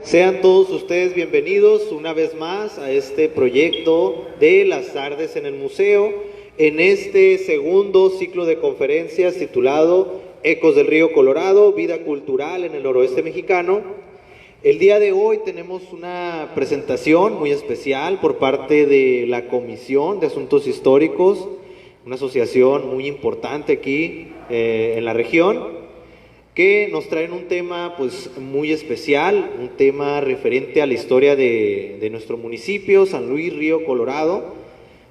Sean todos ustedes bienvenidos una vez más a este proyecto de las tardes en el museo, en este segundo ciclo de conferencias titulado Ecos del Río Colorado, Vida Cultural en el Noroeste Mexicano. El día de hoy tenemos una presentación muy especial por parte de la Comisión de Asuntos Históricos, una asociación muy importante aquí en la región, que nos traen un tema pues muy especial, un tema referente a la historia de nuestro municipio, San Luis Río Colorado.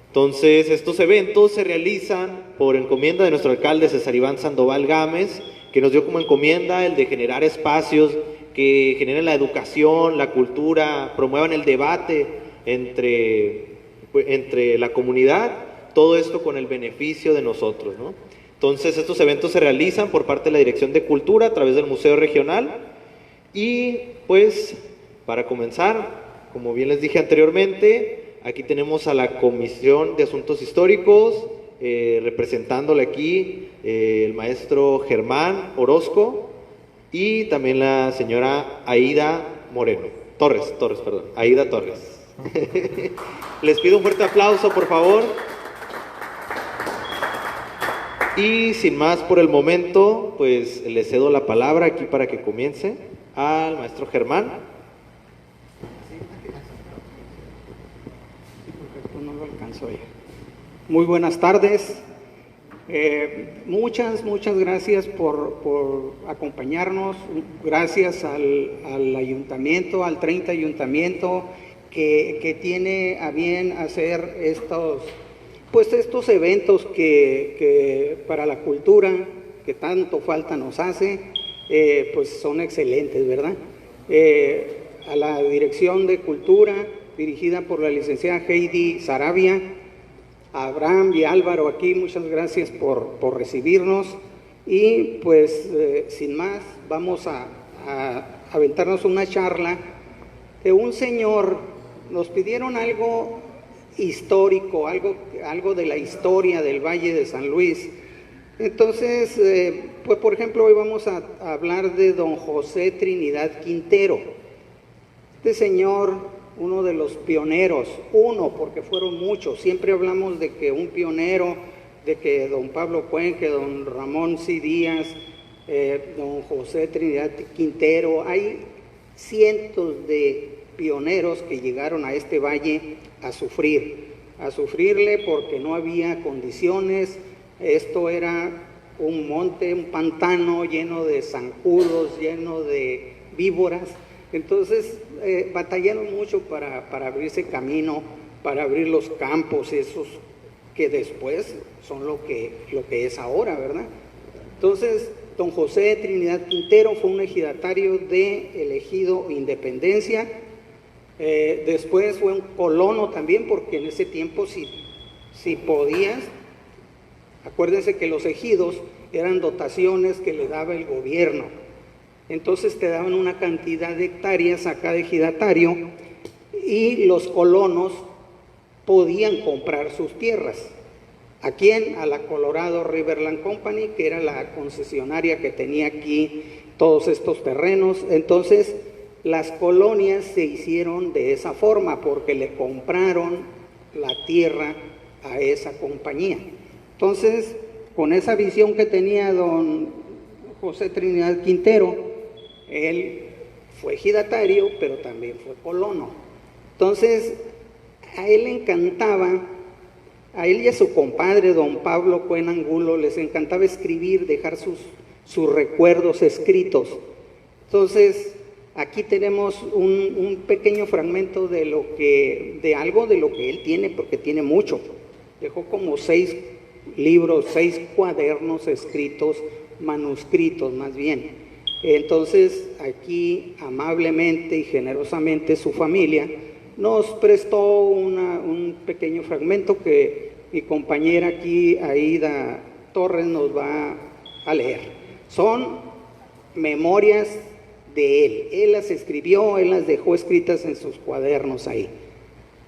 Entonces estos eventos se realizan por encomienda de nuestro alcalde César Iván Sandoval Gámez, que nos dio como encomienda el de generar espacios que generen la educación, la cultura, promuevan el debate entre la comunidad, todo esto con el beneficio de nosotros, ¿no? Entonces estos eventos se realizan por parte de la Dirección de Cultura a través del Museo Regional y pues para comenzar, como bien les dije anteriormente, aquí tenemos a la Comisión de Asuntos Históricos, representándole aquí el maestro Germán Orozco y también la señora Aida Torres. Les pido un fuerte aplauso, por favor. Y sin más por el momento, pues le cedo la palabra aquí para que comience al maestro Germán. No lo alcanzo ya. Muy buenas tardes. Muchas gracias por acompañarnos. Gracias al ayuntamiento, al 30 ayuntamiento que tiene a bien hacer estos eventos que para la cultura, que tanto falta nos hace, pues son excelentes, ¿verdad? A la Dirección de Cultura, dirigida por la licenciada Heidi Sarabia, a Abraham y Álvaro aquí, muchas gracias por recibirnos. Y pues, sin más, vamos a aventarnos una charla de un señor. Nos pidieron algo histórico, algo de la historia del Valle de San Luis. Entonces, pues por ejemplo, hoy vamos a hablar de don José Trinidad Quintero. Este señor, uno de los pioneros, porque fueron muchos, siempre hablamos de que un pionero, de que don Pablo Cuenque, don Ramón C. Díaz, don José Trinidad Quintero, hay cientos de pioneros que llegaron a este valle a sufrirle porque no había condiciones. Esto era un monte, un pantano lleno de zancudos, lleno de víboras. Entonces batallaron mucho para abrirse camino, para abrir los campos esos que después son lo que es ahora, ¿verdad? Entonces, don José Trinidad Quintero fue un ejidatario del ejido Independencia. Después fue un colono también, porque en ese tiempo si podías, acuérdense que los ejidos eran dotaciones que le daba el gobierno, entonces te daban una cantidad de hectáreas a cada ejidatario y los colonos podían comprar sus tierras. ¿A quién? A la Colorado Riverland Company, que era la concesionaria que tenía aquí todos estos terrenos. Entonces las colonias se hicieron de esa forma porque le compraron la tierra a esa compañía. Entonces, con esa visión que tenía don José Trinidad Quintero, él fue ejidatario, pero también fue colono. Entonces, a él le encantaba, a él y a su compadre, don Pablo Cuen Angulo, les encantaba escribir, dejar sus recuerdos escritos. Entonces, aquí tenemos un pequeño fragmento de algo de lo que él tiene, porque tiene mucho. Dejó como 6 libros, 6 cuadernos escritos, manuscritos más bien. Entonces, aquí amablemente y generosamente su familia nos prestó un pequeño fragmento que mi compañera aquí, Aida Torres, nos va a leer. Son memorias de él las escribió, él las dejó escritas en sus cuadernos ahí.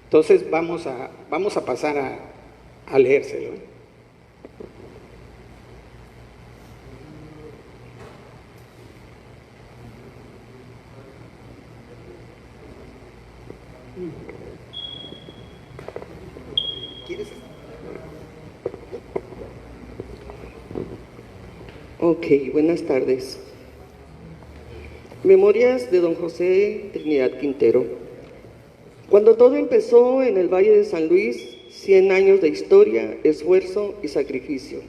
Entonces vamos a pasar a leérselo. Ok, buenas tardes. Memorias de don José Trinidad Quintero. Cuando todo empezó en el Valle de San Luis, 100 años de historia, esfuerzo y sacrificio.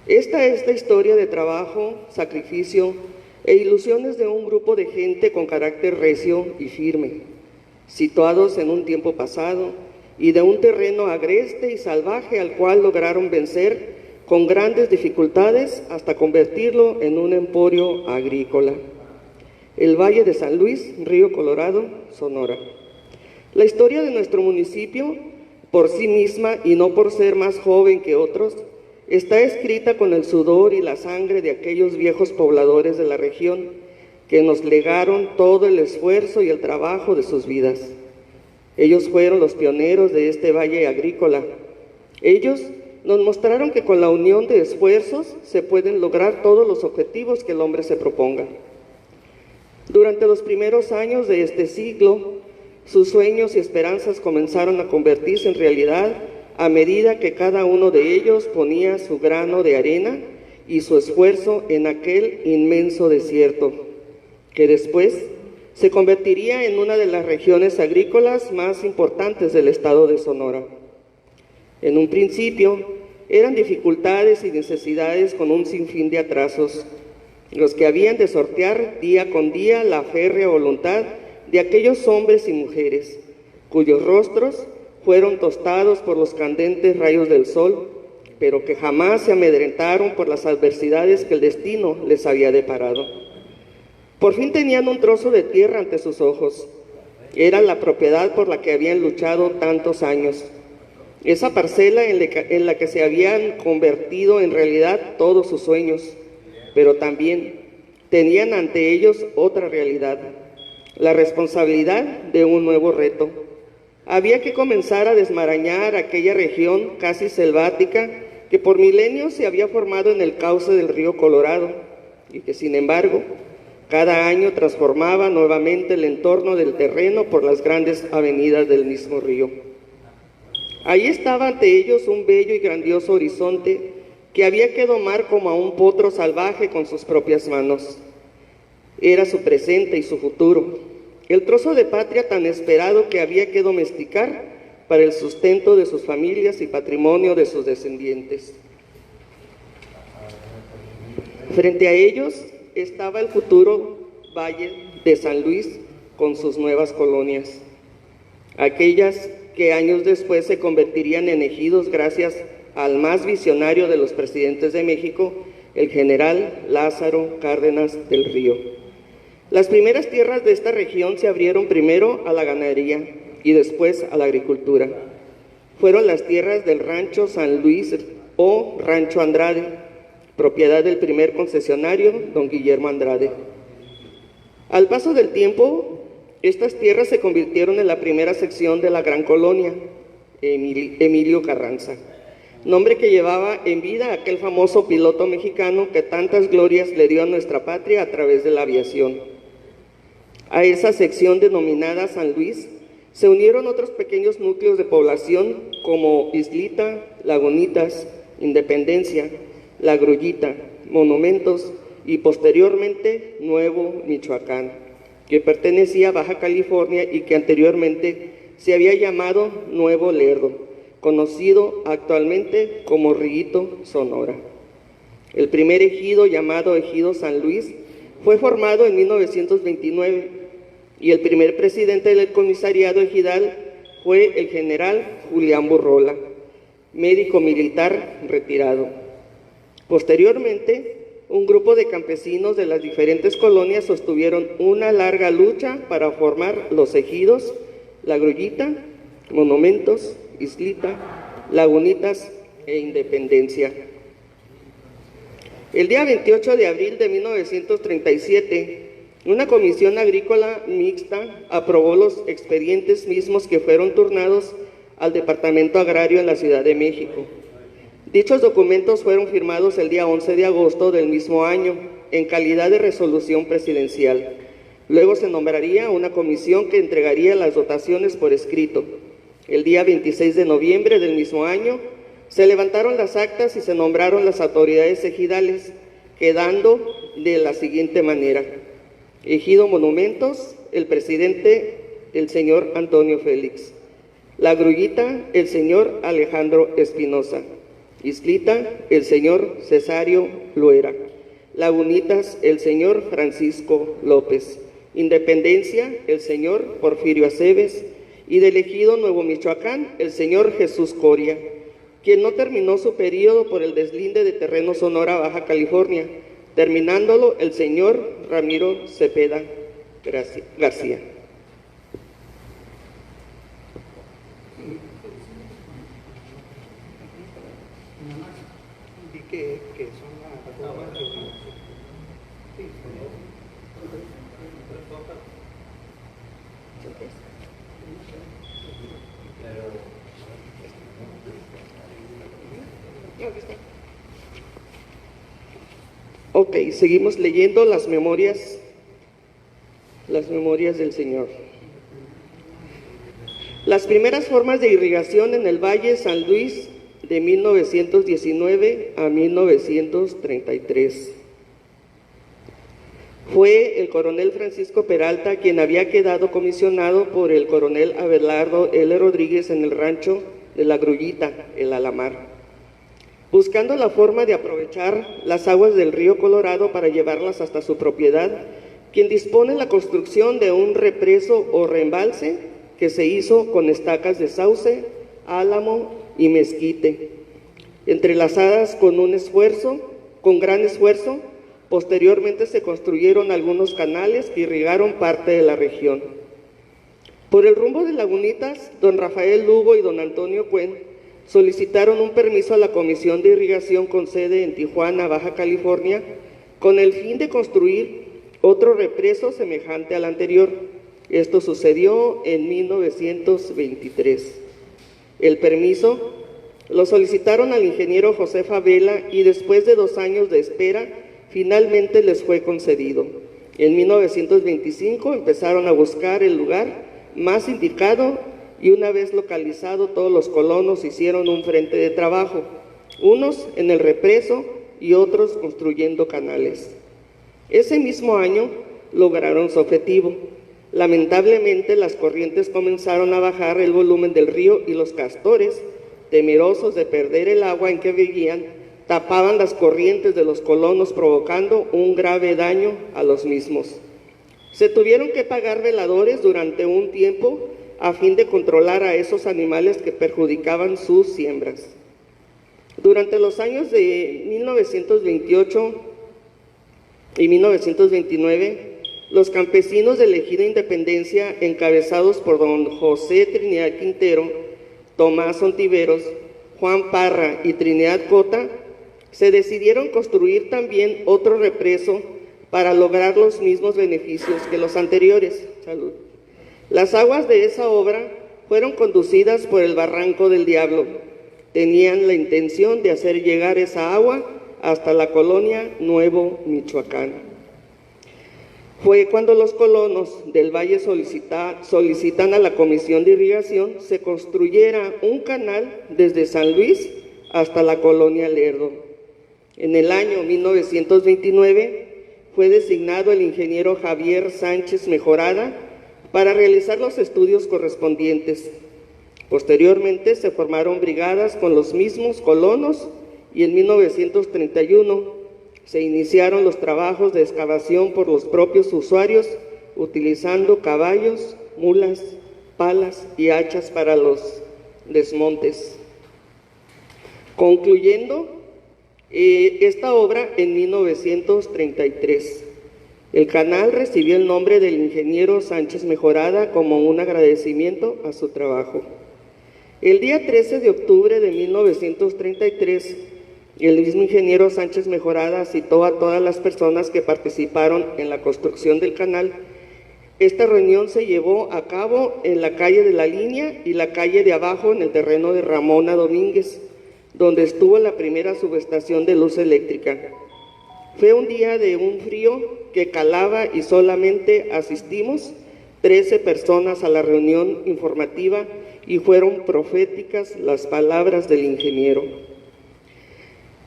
Esta es la historia de trabajo, sacrificio e ilusiones de un grupo de gente con carácter recio y firme, situados en un tiempo pasado y de un terreno agreste y salvaje al cual lograron vencer con grandes dificultades hasta convertirlo en un emporio agrícola. El Valle de San Luis, Río Colorado, Sonora. La historia de nuestro municipio, por sí misma y no por ser más joven que otros, está escrita con el sudor y la sangre de aquellos viejos pobladores de la región que nos legaron todo el esfuerzo y el trabajo de sus vidas. Ellos fueron los pioneros de este valle agrícola. Ellos nos mostraron que con la unión de esfuerzos se pueden lograr todos los objetivos que el hombre se proponga. Durante los primeros años de este siglo, sus sueños y esperanzas comenzaron a convertirse en realidad a medida que cada uno de ellos ponía su grano de arena y su esfuerzo en aquel inmenso desierto, que después se convertiría en una de las regiones agrícolas más importantes del estado de Sonora. En un principio, eran dificultades y necesidades con un sinfín de atrasos, los que habían de sortear día con día la férrea voluntad de aquellos hombres y mujeres, cuyos rostros fueron tostados por los candentes rayos del sol, pero que jamás se amedrentaron por las adversidades que el destino les había deparado. Por fin tenían un trozo de tierra ante sus ojos. Era la propiedad por la que habían luchado tantos años. Esa parcela en la que se habían convertido en realidad todos sus sueños, pero también tenían ante ellos otra realidad, la responsabilidad de un nuevo reto. Había que comenzar a desmarañar aquella región casi selvática que por milenios se había formado en el cauce del río Colorado y que, sin embargo, cada año transformaba nuevamente el entorno del terreno por las grandes avenidas del mismo río. Ahí estaba ante ellos un bello y grandioso horizonte que había que domar como a un potro salvaje con sus propias manos. Era su presente y su futuro, el trozo de patria tan esperado que había que domesticar para el sustento de sus familias y patrimonio de sus descendientes. Frente a ellos estaba el futuro Valle de San Luis con sus nuevas colonias, aquellas que años después se convertirían en ejidos gracias al más visionario de los presidentes de México, el general Lázaro Cárdenas del Río. Las primeras tierras de esta región se abrieron primero a la ganadería y después a la agricultura. Fueron las tierras del Rancho San Luis o Rancho Andrade, propiedad del primer concesionario, don Guillermo Andrade. Al paso del tiempo, estas tierras se convirtieron en la primera sección de la Gran Colonia, Emilio Carranza, nombre que llevaba en vida aquel famoso piloto mexicano que tantas glorias le dio a nuestra patria a través de la aviación. A esa sección denominada San Luis se unieron otros pequeños núcleos de población como Islita, Lagunitas, Independencia, La Grullita, Monumentos y posteriormente Nuevo Michoacán, que pertenecía a Baja California y que anteriormente se había llamado Nuevo Lerdo, conocido actualmente como Rillito, Sonora. El primer ejido, llamado Ejido San Luis, fue formado en 1929 y el primer presidente del comisariado ejidal fue el general Julián Burrola, médico militar retirado. Posteriormente, un grupo de campesinos de las diferentes colonias sostuvieron una larga lucha para formar los ejidos La Grullita, Monumentos, Islita, Lagunitas e Independencia. El día 28 de abril de 1937, una comisión agrícola mixta aprobó los expedientes mismos que fueron turnados al Departamento Agrario en la Ciudad de México. Dichos documentos fueron firmados el día 11 de agosto del mismo año, en calidad de resolución presidencial, Luego se nombraría una comisión que entregaría las dotaciones por escrito. El día 26 de noviembre del mismo año se levantaron las actas y se nombraron las autoridades ejidales, quedando de la siguiente manera: Ejido Monumentos, el presidente, el señor Antonio Félix; La Grullita, el señor Alejandro Espinosa; Islita, el señor Cesario Luera; Lagunitas, el señor Francisco López; Independencia, el señor Porfirio Aceves; y del Ejido Nuevo Michoacán, el señor Jesús Coria, quien no terminó su periodo por el deslinde de terreno Sonora, Baja California, terminándolo el señor Ramiro Cepeda García. Que son las Ok, seguimos leyendo las memorias del Señor. Las primeras formas de irrigación en el Valle San Luis de 1919 a 1933. Fue el coronel Francisco Peralta quien había quedado comisionado por el coronel Abelardo L. Rodríguez en el rancho de La Grullita, el Alamar, buscando la forma de aprovechar las aguas del río Colorado para llevarlas hasta su propiedad, quien dispone la construcción de un represo o reembalse que se hizo con estacas de sauce, álamo y mezquite, entrelazadas con gran esfuerzo. Posteriormente se construyeron algunos canales que irrigaron parte de la región. Por el rumbo de Lagunitas, don Rafael Lugo y don Antonio Cuen solicitaron un permiso a la Comisión de Irrigación con sede en Tijuana, Baja California, con el fin de construir otro represo semejante al anterior. Esto sucedió en 1923. El permiso lo solicitaron al ingeniero José Favela y después de 2 años de espera, finalmente les fue concedido. En 1925 empezaron a buscar el lugar más indicado y una vez localizado, todos los colonos hicieron un frente de trabajo, unos en el represo y otros construyendo canales. Ese mismo año lograron su objetivo. Lamentablemente, las corrientes comenzaron a bajar el volumen del río y los castores, temerosos de perder el agua en que vivían, tapaban las corrientes de los colonos, provocando un grave daño a los mismos. Se tuvieron que pagar veladores durante un tiempo a fin de controlar a esos animales que perjudicaban sus siembras. Durante los años de 1928 y 1929, los campesinos del Ejido Independencia, encabezados por don José Trinidad Quintero, Tomás Ontiveros, Juan Parra y Trinidad Cota, se decidieron construir también otro represo para lograr los mismos beneficios que los anteriores. Salud. Las aguas de esa obra fueron conducidas por el Barranco del Diablo. Tenían la intención de hacer llegar esa agua hasta la colonia Nuevo Michoacán. Fue cuando los colonos del Valle solicitan a la Comisión de Irrigación se construyera un canal desde San Luis hasta la colonia Lerdo. En el año 1929 fue designado el ingeniero Javier Sánchez Mejorada para realizar los estudios correspondientes. Posteriormente se formaron brigadas con los mismos colonos y en 1931 se iniciaron los trabajos de excavación por los propios usuarios, utilizando caballos, mulas, palas y hachas para los desmontes. Concluyendo esta obra en 1933. El canal recibió el nombre del ingeniero Sánchez Mejorada como un agradecimiento a su trabajo. El día 13 de octubre de 1933, el mismo ingeniero Sánchez Mejorada citó a todas las personas que participaron en la construcción del canal. Esta reunión se llevó a cabo en la calle de La Línea y la calle de abajo en el terreno de Ramona Domínguez, donde estuvo la primera subestación de luz eléctrica. Fue un día de un frío que que calaba y solamente asistimos 13 personas a la reunión informativa y fueron proféticas las palabras del ingeniero.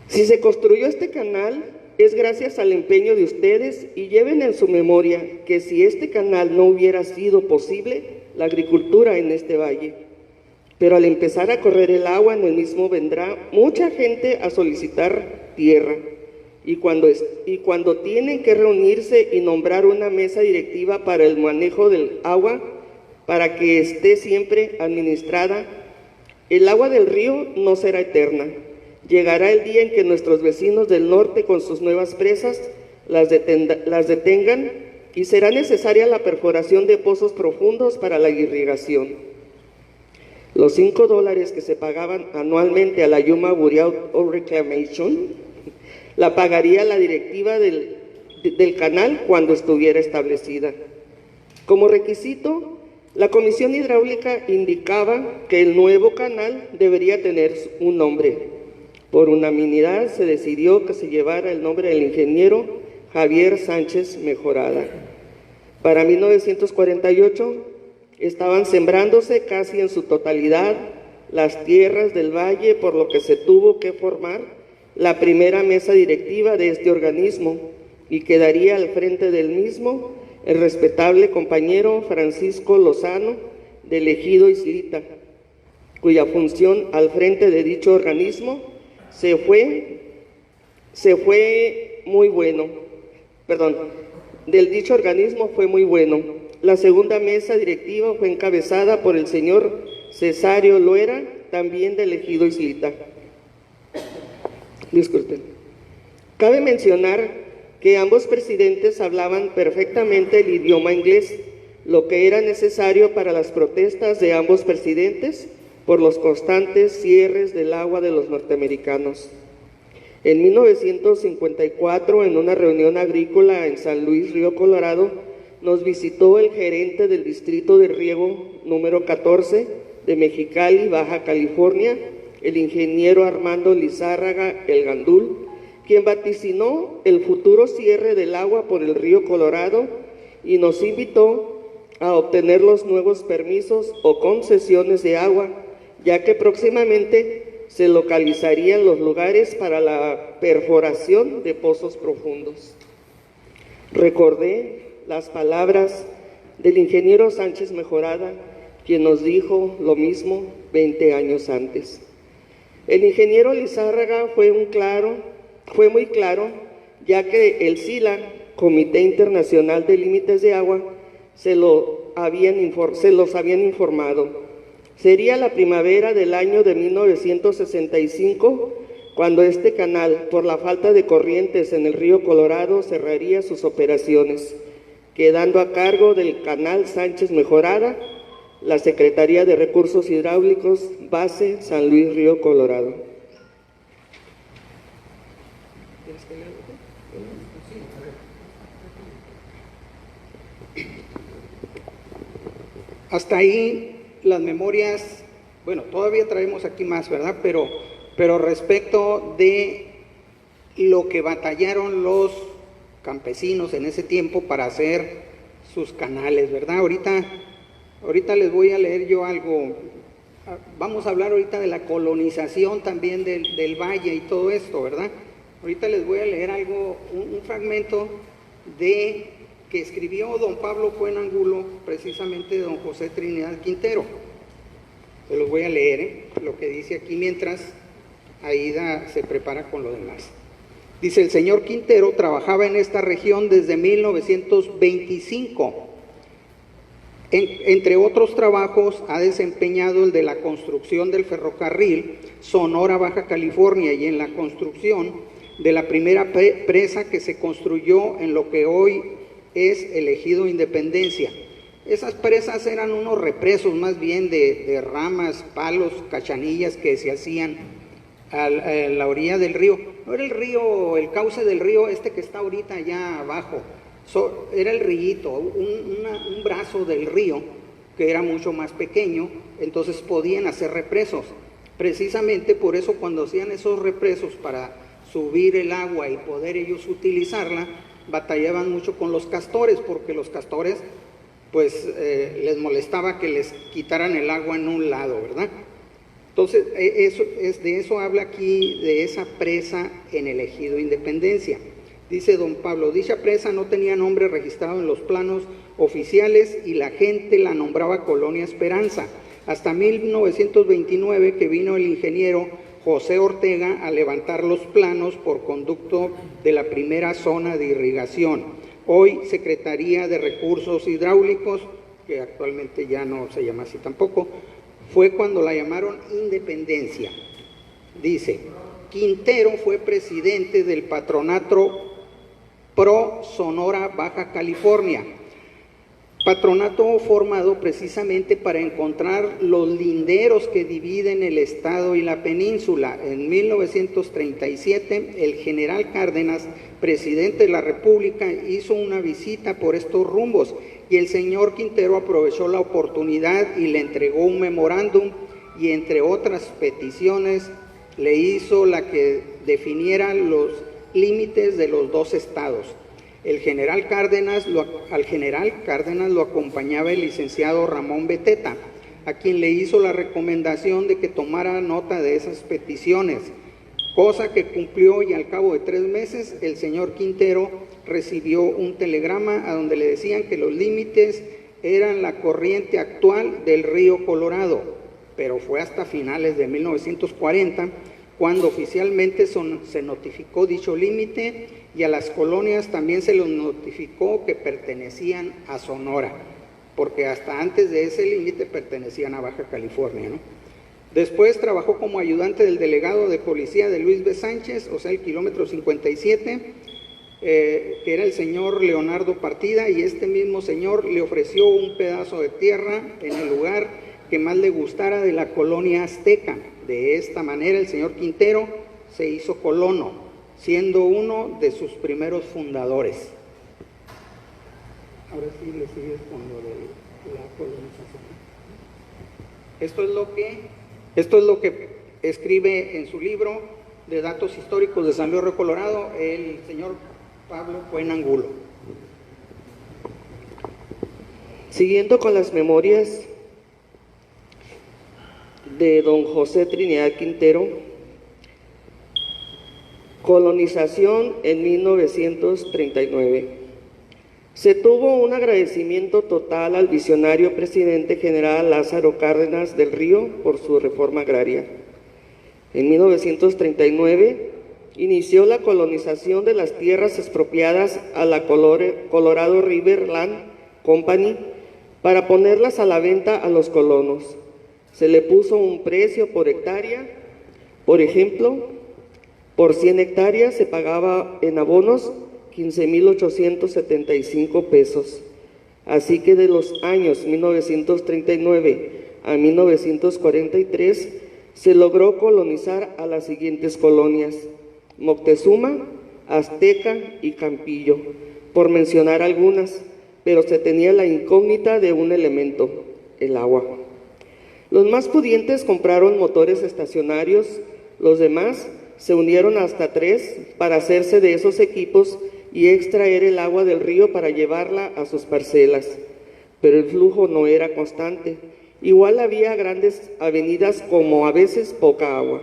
Si se construyó este canal es gracias al empeño de ustedes y lleven en su memoria que si este canal no hubiera sido posible, la agricultura en este valle. Pero al empezar a correr el agua en el mismo vendrá mucha gente a solicitar tierra. Y cuando tienen que reunirse y nombrar una mesa directiva para el manejo del agua, para que esté siempre administrada, el agua del río no será eterna. Llegará el día en que nuestros vecinos del norte con sus nuevas presas las detengan y será necesaria la perforación de pozos profundos para la irrigación. Los $5 que se pagaban anualmente a la Yuma Bureau of Reclamation la pagaría la directiva del canal cuando estuviera establecida. Como requisito, la Comisión Hidráulica indicaba que el nuevo canal debería tener un nombre. Por unanimidad se decidió que se llevara el nombre del ingeniero Javier Sánchez Mejorada. Para 1948 estaban sembrándose casi en su totalidad las tierras del valle, por lo que se tuvo que formar la primera mesa directiva de este organismo y quedaría al frente del mismo el respetable compañero Francisco Lozano del Ejido Islita, cuya función al frente de dicho organismo dicho organismo fue muy bueno. La segunda mesa directiva fue encabezada por el señor Cesario Loera, también del Ejido Islita. Disculpen. Cabe mencionar que ambos presidentes hablaban perfectamente el idioma inglés, lo que era necesario para las protestas de ambos presidentes por los constantes cierres del agua de los norteamericanos. En 1954, en una reunión agrícola en San Luis, Río Colorado, nos visitó el gerente del Distrito de Riego número 14 de Mexicali, Baja California, el ingeniero Armando Lizárraga El Gandul, quien vaticinó el futuro cierre del agua por el río Colorado y nos invitó a obtener los nuevos permisos o concesiones de agua, ya que próximamente se localizarían los lugares para la perforación de pozos profundos. Recordé las palabras del ingeniero Sánchez Mejorada, quien nos dijo lo mismo 20 años antes. El ingeniero Lizárraga fue muy claro, ya que el SILA, Comité Internacional de Límites de Agua, se los habían informado. Sería la primavera del año de 1965 cuando este canal, por la falta de corrientes en el río Colorado, cerraría sus operaciones, quedando a cargo del canal Sánchez Mejorada la Secretaría de Recursos Hidráulicos, base San Luis, Río Colorado. Hasta ahí las memorias, bueno, todavía traemos aquí más, ¿verdad? Pero respecto de lo que batallaron los campesinos en ese tiempo para hacer sus canales, ¿verdad? Ahorita les voy a leer yo algo. Vamos a hablar ahorita de la colonización también del valle y todo esto, ¿verdad? Ahorita les voy a leer algo, un fragmento que escribió don Pablo Fuenangulo, precisamente de don José Trinidad Quintero. Se los voy a leer, lo que dice aquí, mientras Aida se prepara con lo demás. Dice: el señor Quintero trabajaba en esta región desde 1925. Entre otros trabajos ha desempeñado el de la construcción del ferrocarril Sonora-Baja California y en la construcción de la primera presa que se construyó en lo que hoy es el Ejido Independencia. Esas presas eran unos represos más bien de ramas, palos, cachanillas que se hacían a la orilla del río. No era el río, el cauce del río este que está ahorita allá abajo, era el rillito, un brazo del río que era mucho más pequeño, entonces podían hacer represos. Precisamente por eso cuando hacían esos represos para subir el agua y poder ellos utilizarla, batallaban mucho con los castores, porque los castores pues les molestaba que les quitaran el agua en un lado, ¿verdad? Entonces, de eso habla aquí, de esa presa en el ejido Independencia. Dice don Pablo, dicha presa no tenía nombre registrado en los planos oficiales y la gente la nombraba Colonia Esperanza. Hasta 1929 que vino el ingeniero José Ortega a levantar los planos por conducto de la primera zona de irrigación, hoy Secretaría de Recursos Hidráulicos, que actualmente ya no se llama así tampoco. Fue cuando la llamaron Independencia. Dice, Quintero fue presidente del patronato Pro Sonora Baja California, patronato formado precisamente para encontrar los linderos que dividen el estado y la península. En 1937, el general Cárdenas, presidente de la República, hizo una visita por estos rumbos y el señor Quintero aprovechó la oportunidad y le entregó un memorándum y entre otras peticiones le hizo la que definiera los límites de los dos estados. Al general Cárdenas lo acompañaba el licenciado Ramón Beteta, a quien le hizo la recomendación de que tomara nota de esas peticiones, cosa que cumplió, y al cabo de 3 meses el señor Quintero recibió un telegrama a donde le decían que los límites eran la corriente actual del río Colorado, pero fue hasta finales de 1940 cuando oficialmente se notificó dicho límite, y a las colonias también se les notificó que pertenecían a Sonora, porque hasta antes de ese límite pertenecían a Baja California, ¿no? Después trabajó como ayudante del delegado de policía de Luis B. Sánchez, o sea, el kilómetro 57, que era el señor Leonardo Partida, y este mismo señor le ofreció un pedazo de tierra en el lugar que más le gustara de la colonia azteca. De esta manera el señor Quintero se hizo colono, siendo uno de sus primeros fundadores. Ahora sí le sigues con lo de la colonización. Esto es lo que escribe en su libro de datos históricos de San Luis Río Colorado el señor Pablo Cuen Angulo. Siguiendo con las memorias de don José Trinidad Quintero, colonización en 1939. Se tuvo un agradecimiento total al visionario presidente general Lázaro Cárdenas del Río por su reforma agraria. En 1939 inició la colonización de las tierras expropiadas a la Colorado River Land Company para ponerlas a la venta a los colonos. Se le puso un precio por hectárea. Por ejemplo, por 100 hectáreas se pagaba en abonos 15,875 pesos. Así que de los años 1939 a 1943 se logró colonizar a las siguientes colonias: Moctezuma, Azteca y Campillo, por mencionar algunas, pero se tenía la incógnita de un elemento, el agua. Los más pudientes compraron motores estacionarios, los demás se unieron hasta 3 para hacerse de esos equipos y extraer el agua del río para llevarla a sus parcelas, pero el flujo no era constante. Igual había grandes avenidas como a veces poca agua.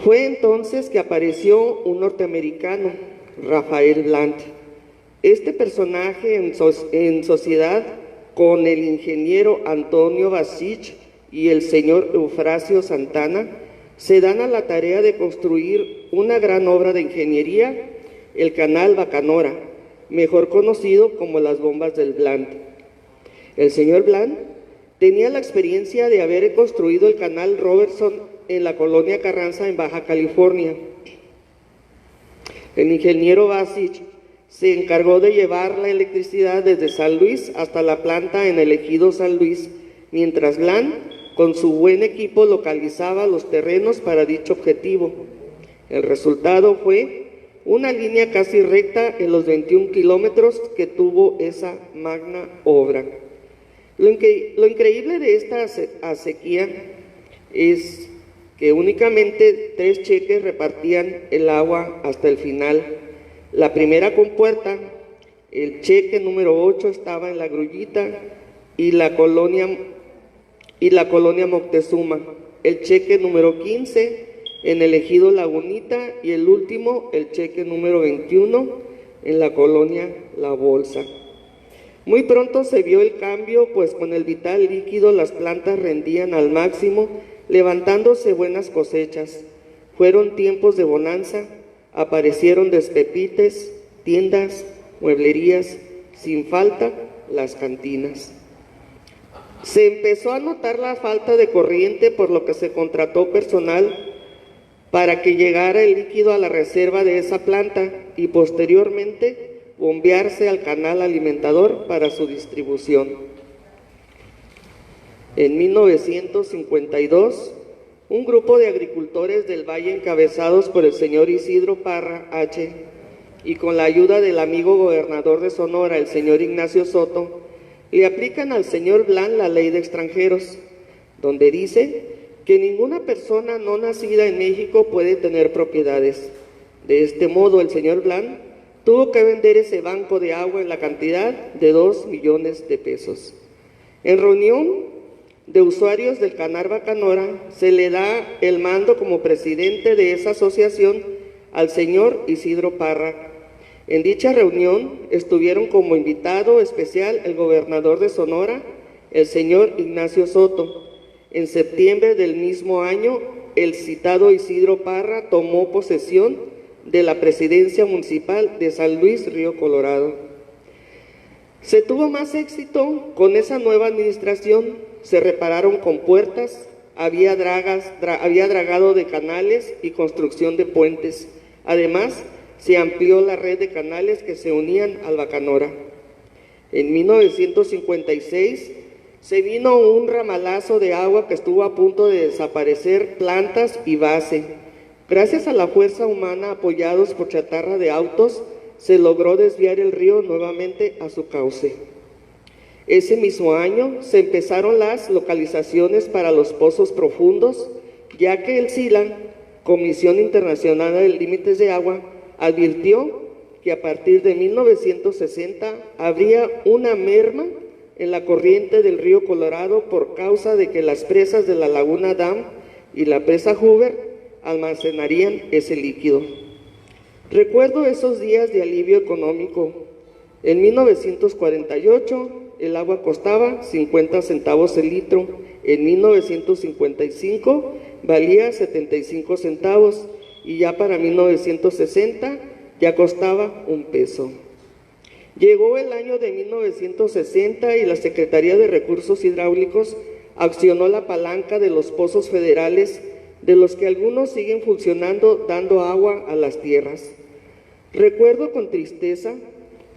Fue entonces que apareció un norteamericano, Rafael Bland. Este personaje en sociedad con el ingeniero Antonio Basich y el señor Eufrasio Santana se dan a la tarea de construir una gran obra de ingeniería, el canal Bacanora, mejor conocido como las bombas del Bland. El señor Bland tenía la experiencia de haber construido el canal Robertson en la colonia Carranza en Baja California. El ingeniero Basich se encargó de llevar la electricidad desde San Luis hasta la planta en el ejido San Luis, mientras Bland, con su buen equipo, localizaba los terrenos para dicho objetivo. El resultado fue una línea casi recta en los 21 kilómetros que tuvo esa magna obra. Lo increíble de esta acequia es que únicamente 3 cheques repartían el agua hasta el final, La primera compuerta, el cheque número 8 estaba en La Grullita y la colonia Moctezuma. El cheque número 15 en el ejido Lagunita y el último, el cheque número 21 en la colonia La Bolsa. Muy pronto se vio el cambio, pues con el vital líquido las plantas rendían al máximo, levantándose buenas cosechas. Fueron tiempos de bonanza, aparecieron despepites, tiendas, mueblerías, sin falta las cantinas. Se empezó a notar la falta de corriente, por lo que se contrató personal para que llegara el líquido a la reserva de esa planta y posteriormente bombearse al canal alimentador para su distribución. En 1952, un grupo de agricultores del Valle, encabezados por el señor Isidro Parra H., y con la ayuda del amigo gobernador de Sonora, el señor Ignacio Soto, le aplican al señor Blan la ley de extranjeros, donde dice que ninguna persona no nacida en México puede tener propiedades. De este modo, el señor Blan tuvo que vender ese banco de agua en la cantidad de 2 millones de pesos. En reunión de usuarios del Canal Bacanora, se le da el mando como presidente de esa asociación al señor Isidro Parra. En dicha reunión estuvieron como invitado especial el gobernador de Sonora, el señor Ignacio Soto. En septiembre del mismo año, el citado Isidro Parra tomó posesión de la presidencia municipal de San Luis Río Colorado. Se tuvo más éxito con esa nueva administración, se repararon compuertas, había dragado de canales y construcción de puentes. Además, se amplió la red de canales que se unían al Bacanora. En 1956 se vino un ramalazo de agua que estuvo a punto de desaparecer plantas y base. Gracias a la fuerza humana, apoyados por chatarra de autos, se logró desviar el río nuevamente a su cauce. Ese mismo año se empezaron las localizaciones para los pozos profundos, ya que el CILAN, Comisión Internacional de Límites de Agua, advirtió que a partir de 1960 habría una merma en la corriente del río Colorado por causa de que las presas de la Laguna Dam y la presa Hoover almacenarían ese líquido. Recuerdo esos días de alivio económico. En 1948 el agua costaba 50 centavos el litro, en 1955 valía 75 centavos y ya para 1960 ya costaba 1 peso. Llegó el año de 1960 y la Secretaría de Recursos Hidráulicos accionó la palanca de los pozos federales, de los que algunos siguen funcionando dando agua a las tierras. Recuerdo con tristeza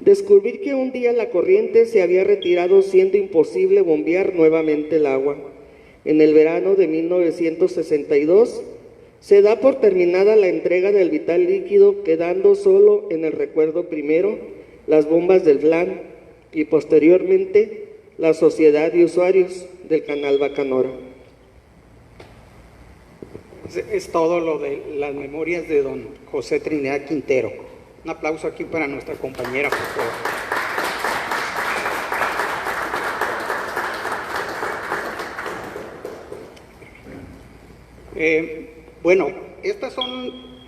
descubrir que un día la corriente se había retirado, siendo imposible bombear nuevamente el agua. En el verano de 1962 se da por terminada la entrega del vital líquido, quedando solo en el recuerdo primero las bombas del Blan y posteriormente la Sociedad de Usuarios del Canal Bacanora. Es todo lo de las memorias de don José Trinidad Quintero. Un aplauso aquí para nuestra compañera, por favor. Bueno,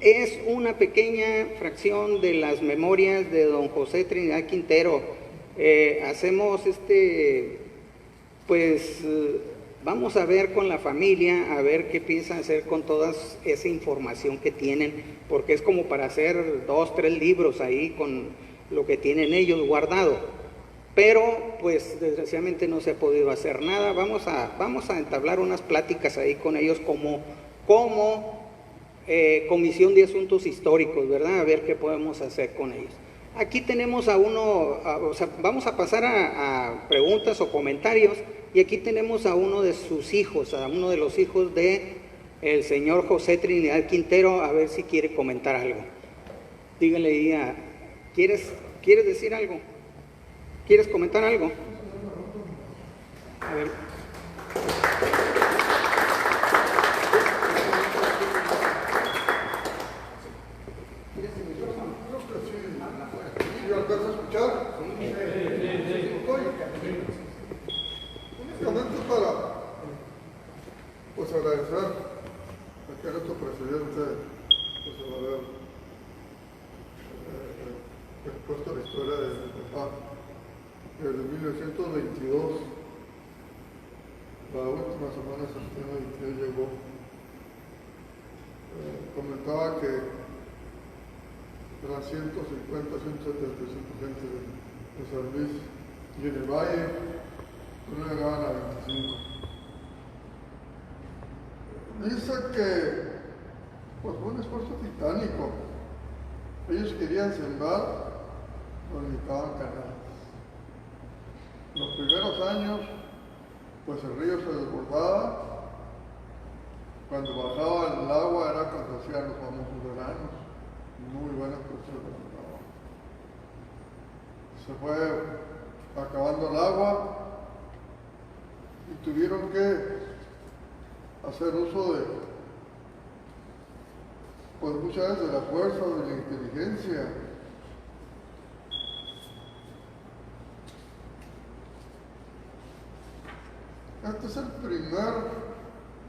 es una pequeña fracción de las memorias de don José Trinidad Quintero. Hacemos vamos a ver con la familia, a ver qué piensan hacer con toda esa información que tienen, porque es como para hacer 2, 3 libros ahí con lo que tienen ellos guardado. Pero, pues, desgraciadamente no se ha podido hacer nada. Vamos a entablar unas pláticas ahí con ellos como Comisión de Asuntos Históricos, ¿verdad? A ver qué podemos hacer con ellos. Aquí tenemos vamos a pasar a preguntas o comentarios, y aquí tenemos a uno de sus hijos, a uno de los hijos de el señor José Trinidad Quintero, a ver si quiere comentar algo. Dígale ahí ¿quieres decir algo? ¿Quieres comentar algo? A ver. desde 1922, la última semana de septiembre que él llegó, comentaba que eran 150, 175 gente de San Luis, y en el valle no llegaban a 25. Dice que pues fue un esfuerzo titánico. Ellos querían sembrar, pero necesitaban canales. Los primeros años, pues el río se desbordaba. Cuando bajaba el agua era cuando hacían los famosos veranos. Muy buenas cosas de agua. Se fue acabando el agua y tuvieron que hacer uso de, pues muchas veces de la fuerza, de la inteligencia. Este es el primer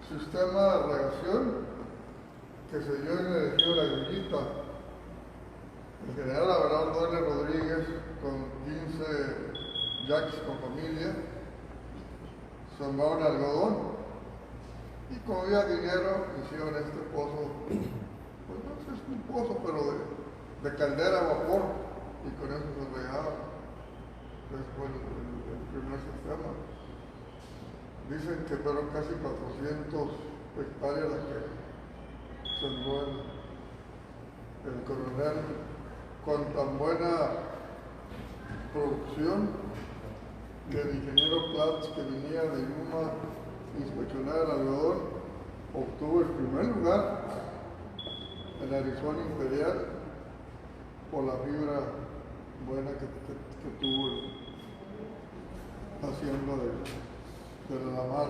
sistema de regación que se dio en el ejido de La Grillita. El general Abelardo N. Rodríguez, con 15 yaquis con familia, sembraron algodón. Y como había dinero, hicieron este pozo, pues no sé, es un pozo, pero de caldera a vapor, y con eso se regaba. Ese fue el primer sistema. Dicen que fueron casi 400 hectáreas las que sembró el coronel, con tan buena producción que el ingeniero Platz, que venía de Yuma inspeccionar el algodón, obtuvo el primer lugar en la Arizona Imperial por la fibra buena que tuvo haciendo de la mar.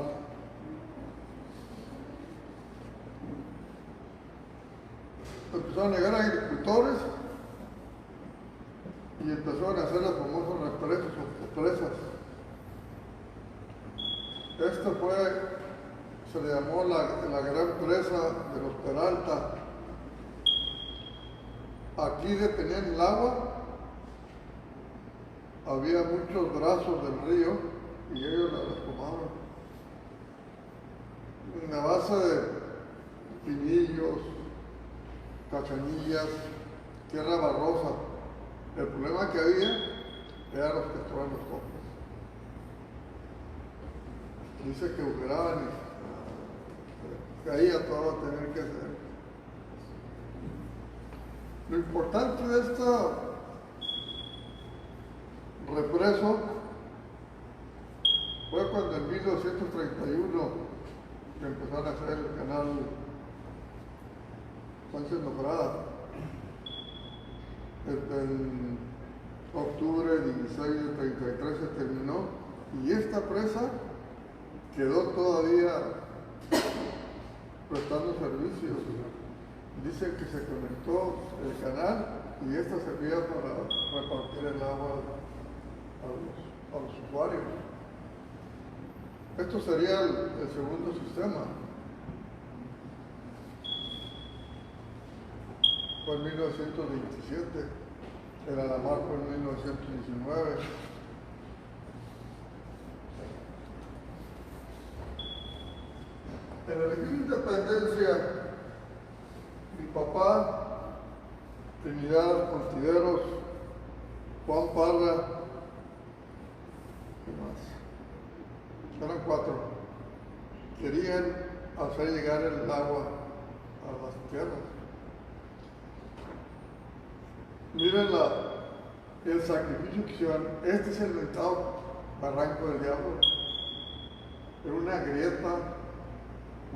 Empezaron a llegar agricultores y empezaron a hacer las famosas represas o presas. Se le llamó la gran presa de los Peralta. Aquí detenían el agua, había muchos brazos del río y ellos las tomaban. En la base de pinillos, cachanillas, tierra barrosa. El problema que había eran los que estaban los copos. Dice que operaban y caía todo a tener que hacer. Lo importante de este represo fue cuando en 1931 que empezaron a hacer el canal Sánchez Lograda. En octubre 16 de 33 se terminó y esta presa quedó todavía prestando servicios. Dicen que se conectó el canal y esta servía para repartir el agua a los usuarios. Esto sería el segundo sistema. Fue en 1927, el Alamar fue en 1919. En el ejido Independencia, mi papá, Trinidad Contiveros, Juan Parra, ¿qué más? Eran 4. Querían hacer llegar el agua a las tierras. Miren el sacrificio que hicieron. Este es el mentado Barranco del Diablo. Era una grieta,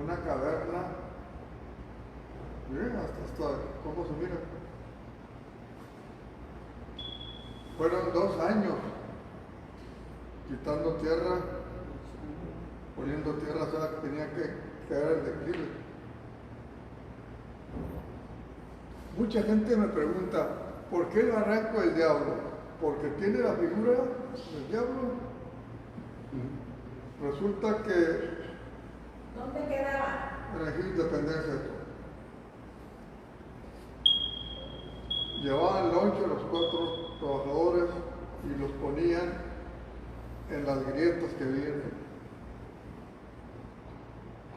una caverna. Miren hasta cómo se mira. Fueron 2 años quitando tierra, poniendo tierra, o sea, que tenía que caer el declive. Mucha gente me pregunta, ¿por qué el Barranco del Diablo? Porque tiene la figura del diablo. Resulta que ¿dónde quedaba? en el ejido Independencia. Llevaban lonche los 4 trabajadores y los ponían en las grietas que vienen.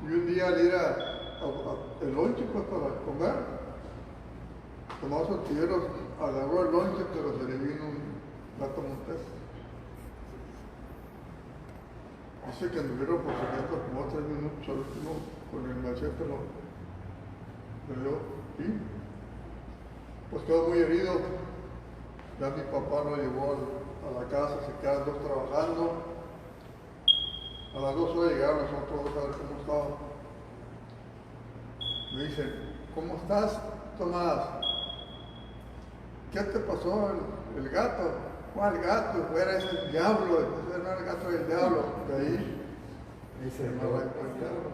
Y un día al ir el lonche pues, para comer, tomaba sus tigueros, agarró el lonche, pero se le vino un gato montés. Dice que anduvieron por secreto como 3 minutos al último con el machete le dio y pues quedó muy herido. Ya mi papá lo llevó a la casa, se quedaron 2 trabajando. A las 2 horas llegaron nosotros a ver cómo estaba. Me dicen, ¿cómo estás, Tomás? ¿Qué te pasó el gato? ¿Cuál gato? Fuera ese el diablo, ese no era el gato del diablo. De ahí se me arrancó el diablo.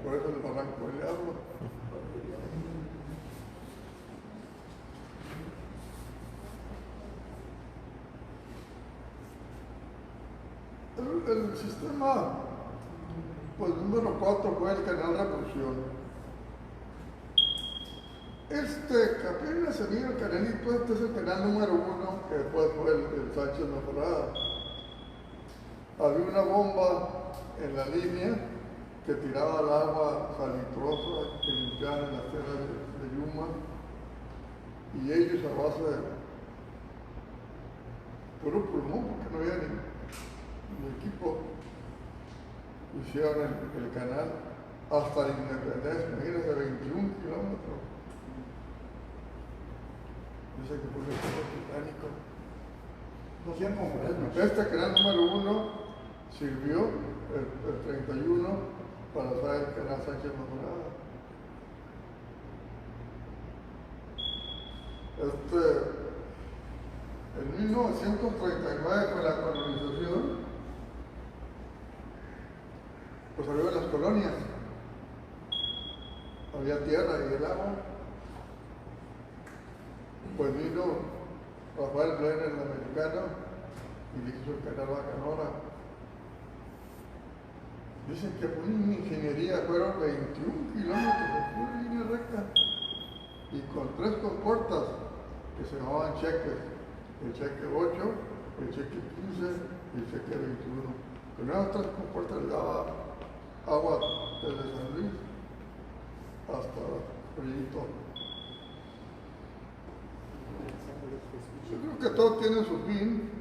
Por eso le arrancó el diablo. El sistema, pues número 4 fue el canal Revolución. Que apenas se vino el canalito, este es el canal número 1, que después fue el Sánchez Mejorada. Había una bomba en la línea que tiraba el agua salitrosa que limpiaban en las tierras de Yuma, y ellos a base de puro pulmón, porque no había ni equipo, hicieron el canal hasta la Independencia, imagínense, 21 kilómetros. Dice que fue un equipo titánico. No sean como Este canal número 1 sirvió el 31 para hacer el canal Sánchez Mejorada. En 1939, con la colonización, pues había las colonias, había tierra y el agua. Pues vino Rafael Brenner, el americano, y le hizo el canal Bacanora. Dicen que por una ingeniería fueron 21 kilómetros de pura línea recta y con 3 compuertas que se llamaban cheques: el cheque 8, el cheque 15 y el cheque 21. Con esas 3 compuertas le daba agua desde San Luis hasta Rillito. Yo creo que todo tiene su fin.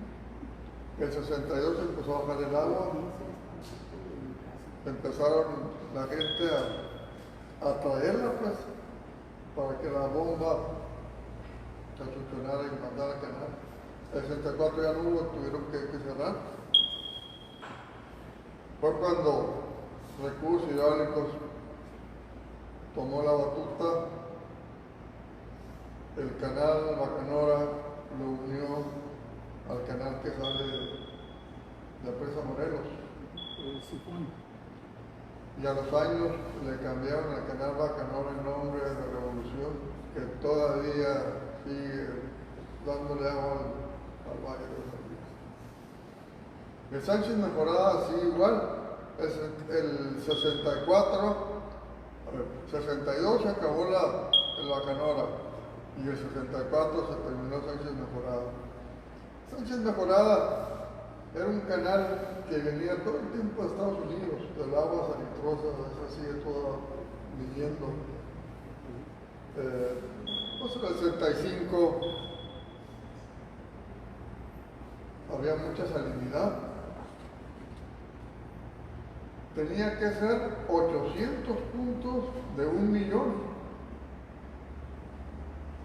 En 62 empezó a bajar el agua. Empezaron la gente a traerla, pues, para que la bomba se funcionara y mandara al canal. En 64 ya no hubo, tuvieron que cerrar. Fue cuando Recursos Hidráulicos tomó la batuta. El canal Bacanora lo unió al canal que sale de Presa Morelos. Y a los años le cambiaron al canal Bacanora el nombre de Revolución, que todavía sigue dándole agua al Valle de San Luis. El Sánchez Mejorada, sí, igual. Es el 62 se acabó el Bacanora y el 64 se terminó Sánchez Mejorada. Sánchez Mejorada era un canal que venía todo el tiempo de Estados Unidos, del agua salitrosa, esa sigue toda viniendo. Pues en el 65 había mucha salinidad. Tenía que ser 800 puntos de 1 millón.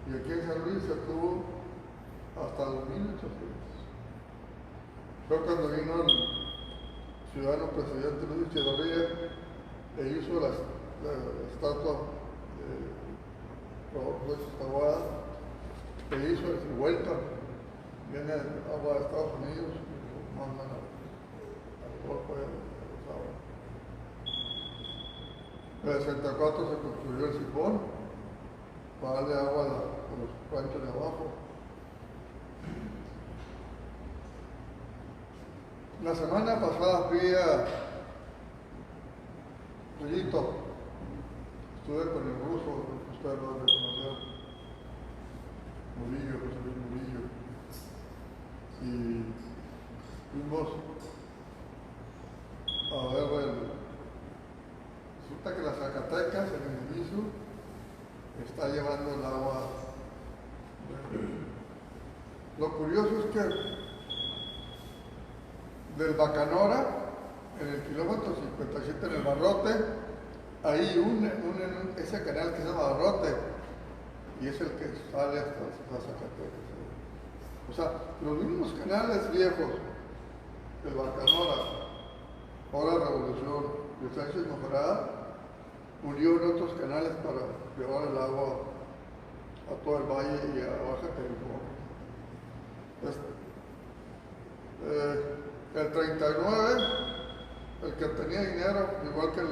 Y aquí en San Luis se tuvo hasta 2.800. Fue cuando vino el ciudadano presidente Luis Echeverría e hizo la estatua de Rodolfo Taboada, que hizo el vuelta. Viene agua de Estados Unidos y mandan a Europa y a los aguas. En el 64 se construyó el sifón para darle agua a los ranchos de abajo. La semana pasada fui a Rillito. Estuve con el ruso, que ustedes lo deben conocer, Murillo, José Luis Murillo. Y fuimos a ver resulta que las Zacatecas en el inicio está llevando el agua. Lo curioso es que del Bacanora, en el kilómetro 57 en el Barrote, hay ese canal que se llama Barrote y es el que sale hasta las Zacatecas. O sea, los mismos canales viejos del Bacanora, ahora Revolución, de Sánchez Mejorada, unieron otros canales para llevar el agua a todo el valle y a Baja California. El 39, el que tenía dinero, igual que el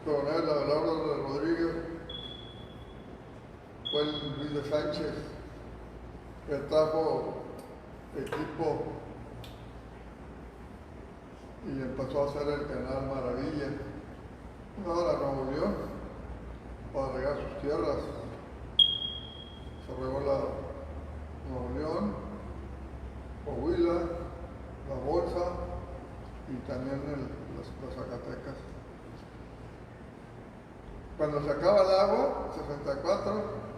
coronel Abelardo de Rodríguez, fue el Luis de Sánchez, que trajo equipo y empezó a hacer el canal Maravilla, la Nuevo León, para regar sus tierras. Se regó la Nuevo León, Coahuila, la Bolsa y también las Zacatecas. Cuando se acaba el agua, 64,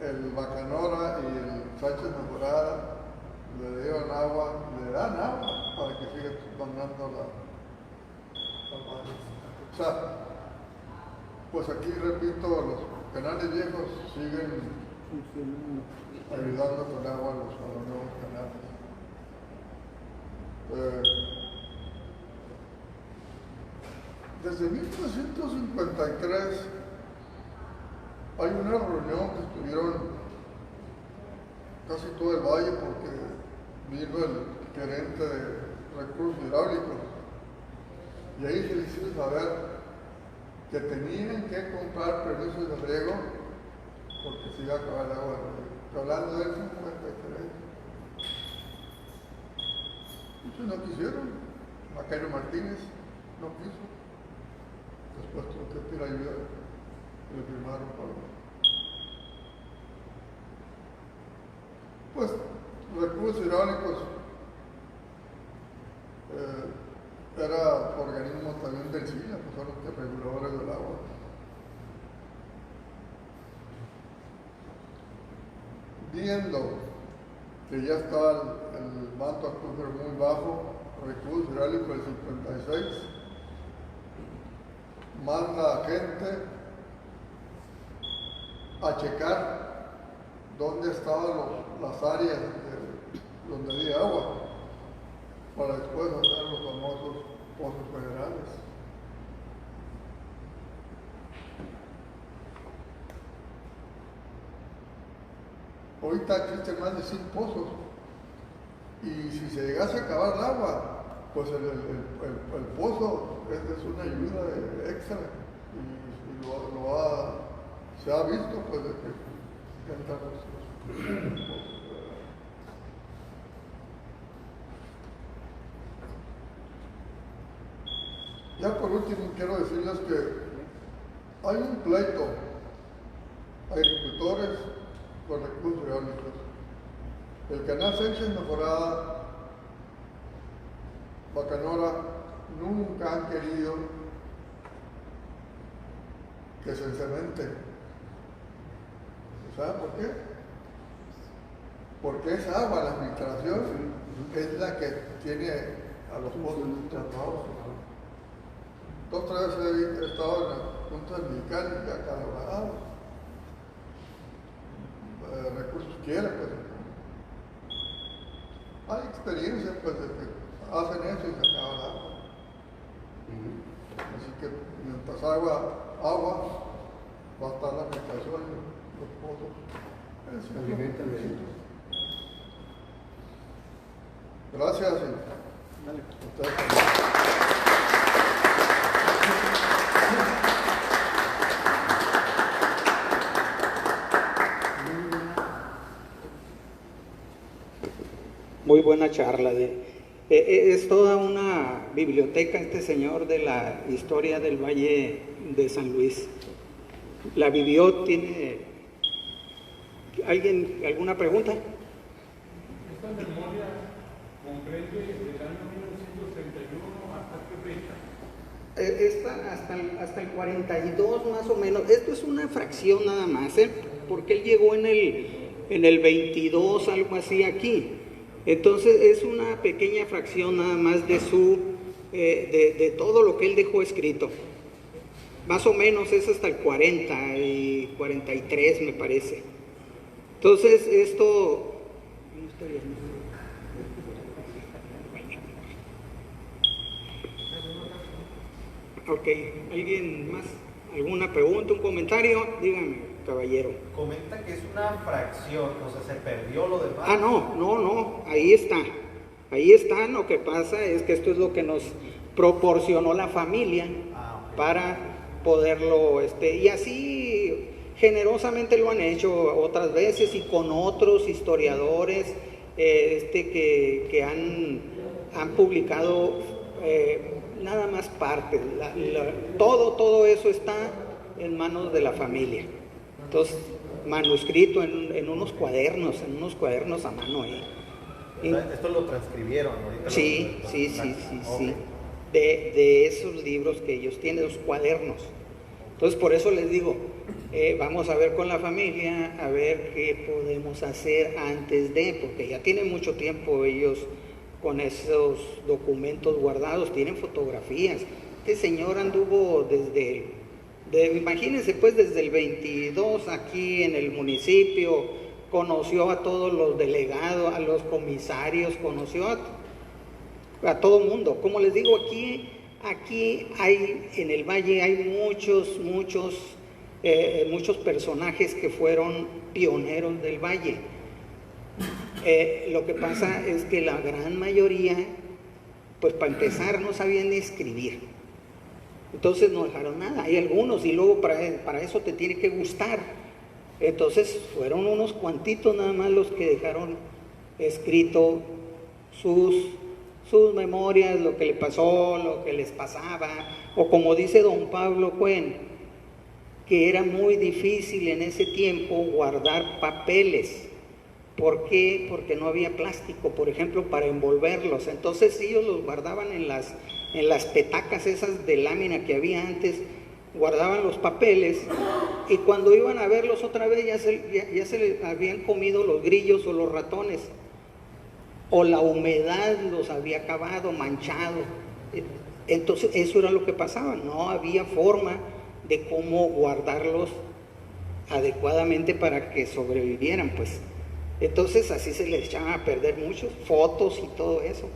el Bacanora y el Sánchez Mejorada le dan agua para que siga mandando la valle. O sea, pues aquí repito, los canales viejos siguen ayudando con agua a los nuevos canales. Desde 1953 hay una reunión que estuvieron casi todo el valle porque vino el gerente de recursos hidráulicos y ahí se les hizo saber que tenían que comprar permisos de riego porque se iba a acabar el agua de riego. Estoy hablando del 53. Muchos no quisieron. Macario Martínez no quiso. Después tuvo que pedir ayuda y le firmaron para. Pues recursos hidráulicos era organismo también del SINA, pues son los reguladores del agua. Viendo que ya estaba el manto acuífero muy bajo, recursos hidráulicos del 56, manda a gente a checar dónde estaban las áreas donde había agua, para después hacer los famosos pozos federales. Ahorita existen más de 100 pozos y si se llegase a acabar el agua, pues el pozo es una ayuda extra y se ha visto pues de que entran los pozos. Ya por último quiero decirles que hay un pleito, agricultores con recursos hidráulicos. El canal Sánchez Mejorada, Bacanora, nunca han querido que se cemente. ¿Saben por qué? Porque esa agua, la filtración, es la que tiene a los pozos tapados. 2 o 3 veces he estado en la Junta Sindical y ya catalogados. Recursos quieren, pues. Hay experiencias, pues, de que hacen eso y se acaba el agua. Así que mientras agua, va a estar la filtración y los pozos. Gracias. Muy buena charla. Es toda una biblioteca este señor de la historia del Valle de San Luis. La vivió, tiene... ¿Alguien, alguna pregunta? Esta memoria comprende del año 1931 hasta qué fecha. Hasta el 42 más o menos. Esto es una fracción nada más, porque él llegó en el 22, algo así aquí. Entonces es una pequeña fracción nada más de de todo lo que él dejó escrito. Más o menos es hasta el 40 y 43 me parece. Entonces esto... Ok, ¿alguien más? ¿Alguna pregunta, un comentario? Dígame, caballero. Comenta que es una fracción, o sea, se perdió lo demás. Ah, no, ahí está. Ahí está, lo que pasa es que esto es lo que nos proporcionó la familia Okay. para poderlo, y así generosamente lo han hecho otras veces y con otros historiadores que han publicado nada más parte. Todo eso está en manos de la familia. Entonces, manuscrito en unos cuadernos a mano. Esto lo transcribieron ahorita. Sí. Okay. De esos libros que ellos tienen, los cuadernos. Entonces, por eso les digo, vamos a ver con la familia, a ver qué podemos hacer antes porque ya tienen mucho tiempo ellos con esos documentos guardados, tienen fotografías. Este señor anduvo imagínense pues, desde el 22 aquí en el municipio, conoció a todos los delegados, a los comisarios, conoció a todo mundo. Como les digo, aquí hay, en el Valle hay muchos personajes que fueron pioneros del Valle. Lo que pasa es que la gran mayoría, pues para empezar, no sabían ni escribir. Entonces no dejaron nada. Hay algunos, y luego para eso te tiene que gustar. Entonces fueron unos cuantitos nada más los que dejaron escrito sus memorias, lo que le pasó, lo que les pasaba, o como dice don Pablo Cuen, que era muy difícil en ese tiempo guardar papeles. ¿Por qué? Porque no había plástico, por ejemplo, para envolverlos. Entonces ellos los guardaban en las petacas esas de lámina que había antes, guardaban los papeles, y cuando iban a verlos otra vez ya se les habían comido los grillos o los ratones, o la humedad los había acabado, manchado. Entonces eso era lo que pasaba, no había forma de cómo guardarlos adecuadamente para que sobrevivieran, pues. Entonces así se les echaban a perder muchos, fotos y todo eso,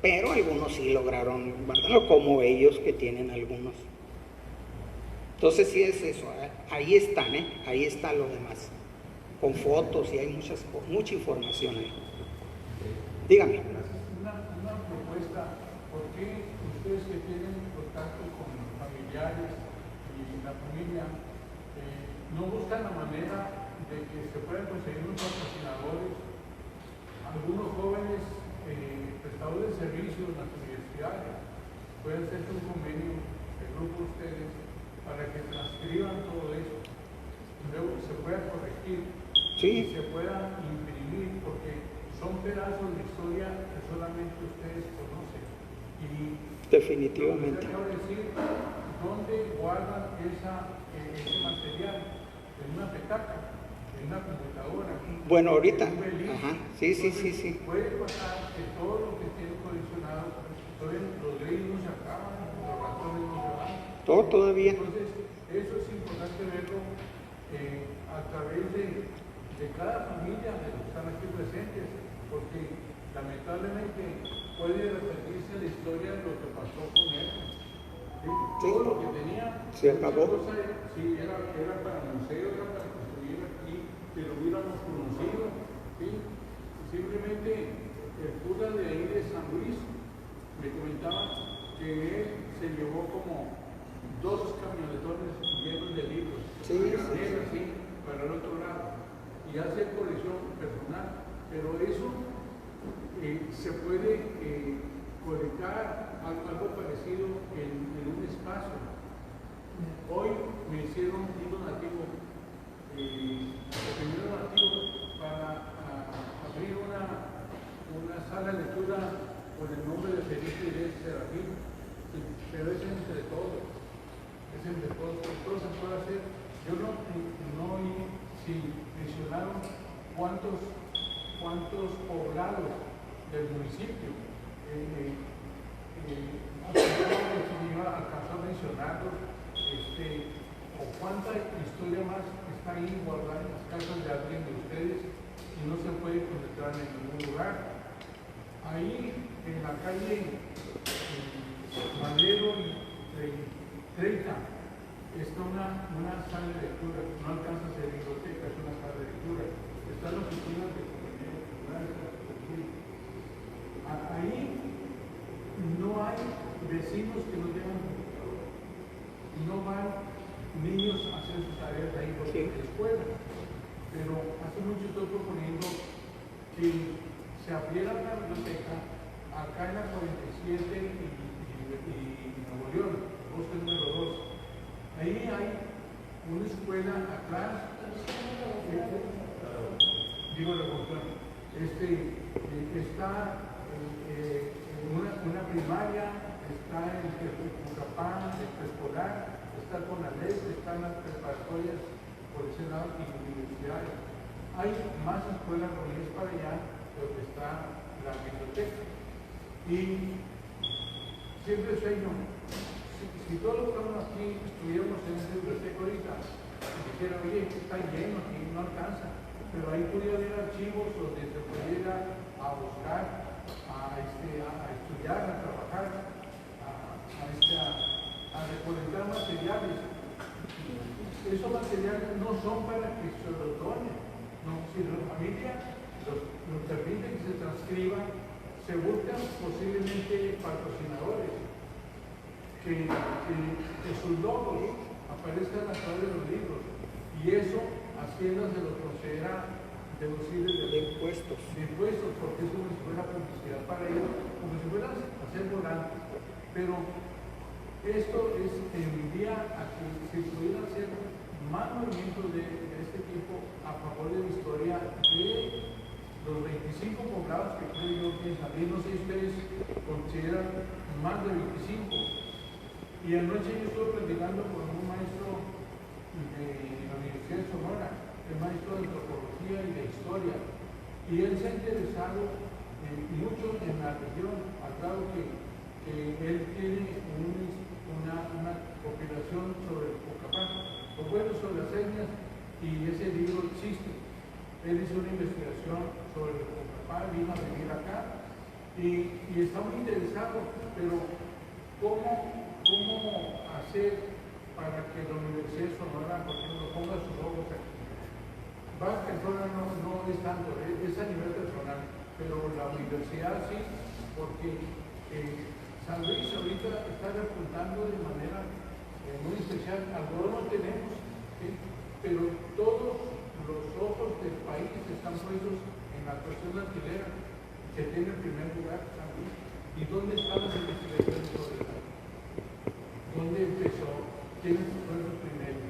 pero algunos sí lograron guardarlo, como ellos que tienen algunos. Entonces sí es eso, ahí están, ahí está lo demás, con fotos, y hay mucha información ahí. Dígame. Una propuesta, ¿por qué ustedes que tienen contacto con familiares y la familia no buscan la manera de que se puedan conseguir unos patrocinadores, algunos jóvenes prestadores de servicios en las universidades, pueden hacer un convenio, el grupo de ustedes, para que transcriban todo eso, y luego se pueda corregir, sí, y se pueda imprimir, porque son pedazos de historia que solamente ustedes conocen. Y definitivamente. usted acaba de decir, ¿dónde guardan ese material? En una petaca, en una computadora. Bueno, ahorita. Ajá. Sí. Puede pasar que todo lo que tiene coleccionado, los grillos se acaban, los ratones no se van. Todo todavía. Entonces, eso es importante verlo a través de cada familia de los que están aquí presentes, porque lamentablemente puede repetirse la historia de lo que pasó con él. ¿Sí? Todo lo que tenía se acabó. Sí, era para el museo, era para que estuviera aquí, que lo hubiéramos conocido. ¿Sí? Simplemente el cura de ahí de San Luis me comentaba que él se llevó como 2 camionetones llenos de libros, sí, para el otro lado, y hace colección personal, pero eso se puede colocar algo parecido en un espacio. Hoy me hicieron un donativo, el primer donativo para abrir una sala de lectura con el nombre de Felipe Iglesias Serafín, pero es entre todos, todos se puede hacer. Yo no oí si mencionaron cuántos poblados del municipio. Alcanzó a mencionarlos, o cuánta historia más está ahí guardada en las casas de alguien de ustedes y no se puede encontrar en ningún lugar. Ahí en la calle Madero y 30 está una sala de lectura, no alcanza a ser biblioteca, es una sala de lectura. Están las oficinas de comunidad. Ahí no hay vecinos que no tengan computadora. No van niños a hacer sus tareas ahí porque es escuela. Pero hace mucho estoy proponiendo que se abriera la biblioteca acá en la 47 y Nuevo León, bosque número 2. Ahí hay una escuela atrás, digo la cuestión, está una primaria, está en Cucapán, el preescolar, está con la ley, están las preparatorias por ese lado y universidades. Hay más escuelas reunidas para allá donde está la biblioteca. Y siempre sueño, si todos los que estamos aquí estuviéramos en esa biblioteca ahorita, dijera, oye, está lleno, aquí no alcanza, pero ahí pudiera haber archivos donde se pudiera a buscar, a estudiar, a trabajar, a recolectar materiales. Esos materiales no son para que se los donen, no, si la familia los permite que se transcriban, se buscan posiblemente patrocinadores, que sus logos aparezcan a través de los libros, y eso Hacienda se lo considera deducible de impuestos, porque es como si fuera publicidad para ellos, como si fueran a hacer volantes. Pero esto es envía a que se pudiera hacer más movimientos de este tipo a favor de la historia de los 25 poblados que creo yo que también, no sé si ustedes consideran más de 25. Y anoche yo estuve platicando con un maestro de la Universidad de Sonora, el maestro de antropología y de historia, y él se ha interesado mucho en la región, al grado que él tiene una compilación sobre el Cucapán, o bueno, sobre las etnias, y ese libro existe. Él hizo una investigación sobre el Cucapán, vino a venir acá, y está muy interesado, pero ¿cómo hacer para que la Universidad de Sonora, por ejemplo, ponga sus ojos aquí? Baja California no es tanto, es a nivel personal, pero la universidad sí, porque San Luis ahorita está apuntando de manera muy especial. Algodón no tenemos, ¿sí? Pero todos los ojos del país están puestos en la cuestión alquilera, que tiene el primer lugar San Luis. ¿Y dónde están las investigaciones sobre eso? ¿Dónde empezó? ¿Quiénes fueron los primeros?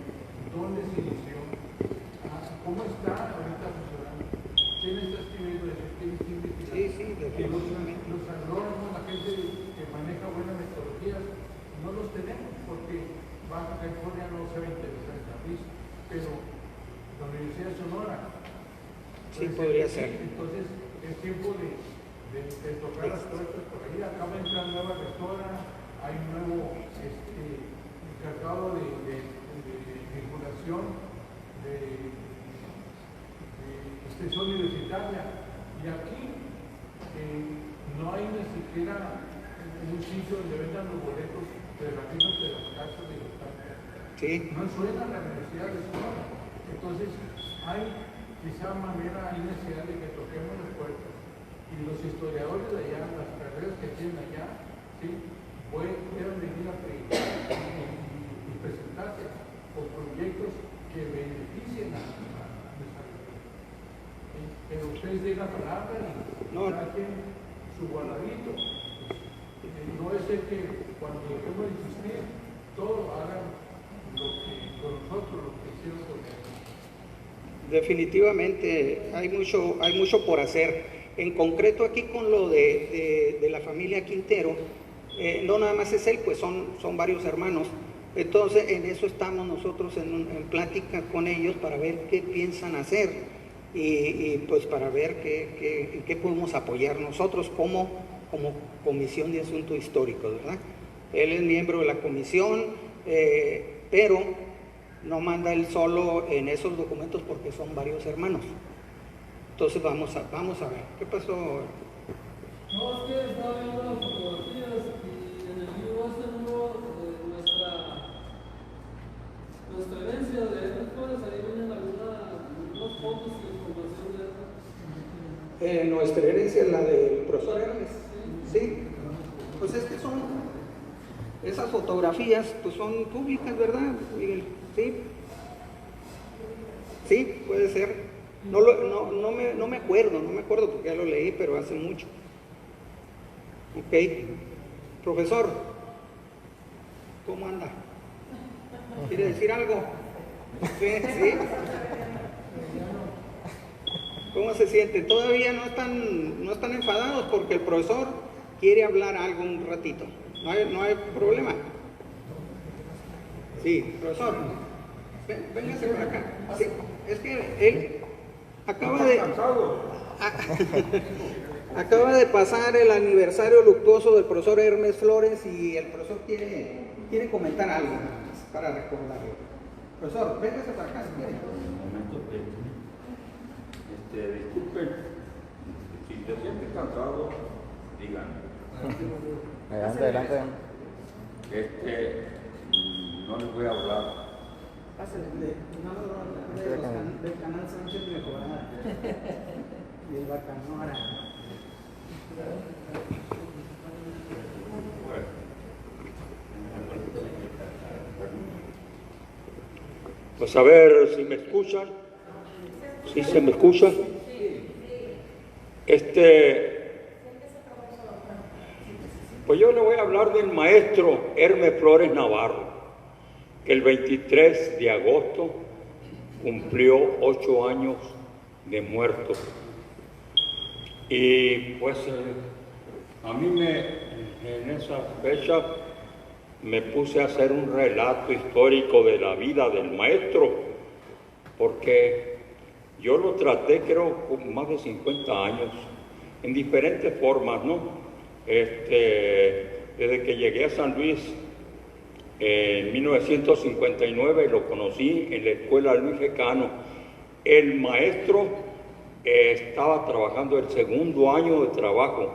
¿Dónde se inició? ¿Cómo está ahorita funcionando? ¿Quién está escribiendo eso? ¿Quién está investigando? Sí, definitivamente. Los agrónomos, la gente que maneja buenas metodologías, no los tenemos porque Baja California no se va a interesar en San Luis, pero la Universidad de Sonora. Sí, podría ser. Entonces, es tiempo de tocar las puertas por ahí. Acaba de entrar nueva rectora, hay un nuevo encargado de vinculación de extensión universitaria, y aquí no hay ni siquiera un sitio donde vendan los boletos de las mismas de las casas de los estudiantes. Sí. No suena la Universidad de Sonora. Entonces, hay quizá hay necesidad de que toquemos las puertas y los historiadores de allá, las carreras que tienen allá, ¿sí? Puedan venir a predicar y presentarse con proyectos que beneficien a nuestra región. Pero ustedes den la palabra y saquen su guardadito. No es el que cuando dejemos de existir, todos hagan lo que con nosotros, lo que hicieron con ellos. Definitivamente hay mucho por hacer. En concreto aquí con lo de la familia Quintero, no nada más es él, pues son varios hermanos. Entonces en eso estamos nosotros en plática con ellos para ver qué piensan hacer y pues para ver qué podemos apoyar nosotros como Comisión de Asuntos Históricos, ¿verdad? Él es miembro de la comisión, pero no manda él solo en esos documentos porque son varios hermanos. Entonces vamos a ver. ¿Qué pasó? No, es que estaba viendo las fotografías y en el libro este número nuestra herencia de Hermes Flores, ahí vienen algunas fotos y información de eso. Nuestra herencia es la del profesor Hermes. Sí. Pues es que esas fotografías pues son públicas, ¿verdad, Miguel? Sí. Sí, puede ser. No me acuerdo porque ya lo leí, pero hace mucho. Ok. Profesor, ¿cómo anda? ¿Quiere decir algo? Sí, sí. ¿Cómo se siente? Todavía no están enfadados porque el profesor quiere hablar algo un ratito. No hay problema. Sí, profesor. Véngase por acá. Sí, es que él acaba de pasar el aniversario luctuoso del profesor Hermes Flores y el profesor quiere comentar algo para recordarlo. Profesor, véngase para acá si quiere. Un momento, disculpen, si te sientes cansado, díganme. Adelante. No les voy a hablar. Del canal Sánchez Mejorada. Y el Bacanora. Pues a ver si me escuchan. ¿Sí se me escucha? Pues yo le voy a hablar del maestro Hermes Flores Navarro, que el 23 de agosto cumplió 8 años de muerto. Y pues a mí en esa fecha me puse a hacer un relato histórico de la vida del maestro, porque yo lo traté creo con más de 50 años, en diferentes formas, ¿no? Desde que llegué a San Luis en 1959 lo conocí en la escuela Luis G. Cano. El maestro estaba trabajando el segundo año de trabajo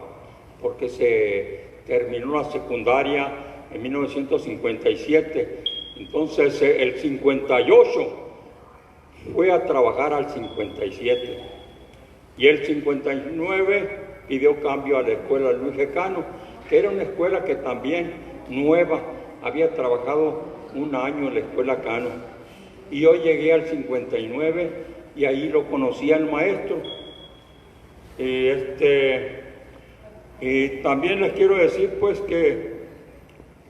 porque se terminó la secundaria en 1957. Entonces el 58 fue a trabajar al 57 y el 59 pidió cambio a la escuela Luis G. Cano, que era una escuela que también nueva, había trabajado un año en la escuela Cano. Y yo llegué al 59 y ahí lo conocí al maestro. Y también les quiero decir pues que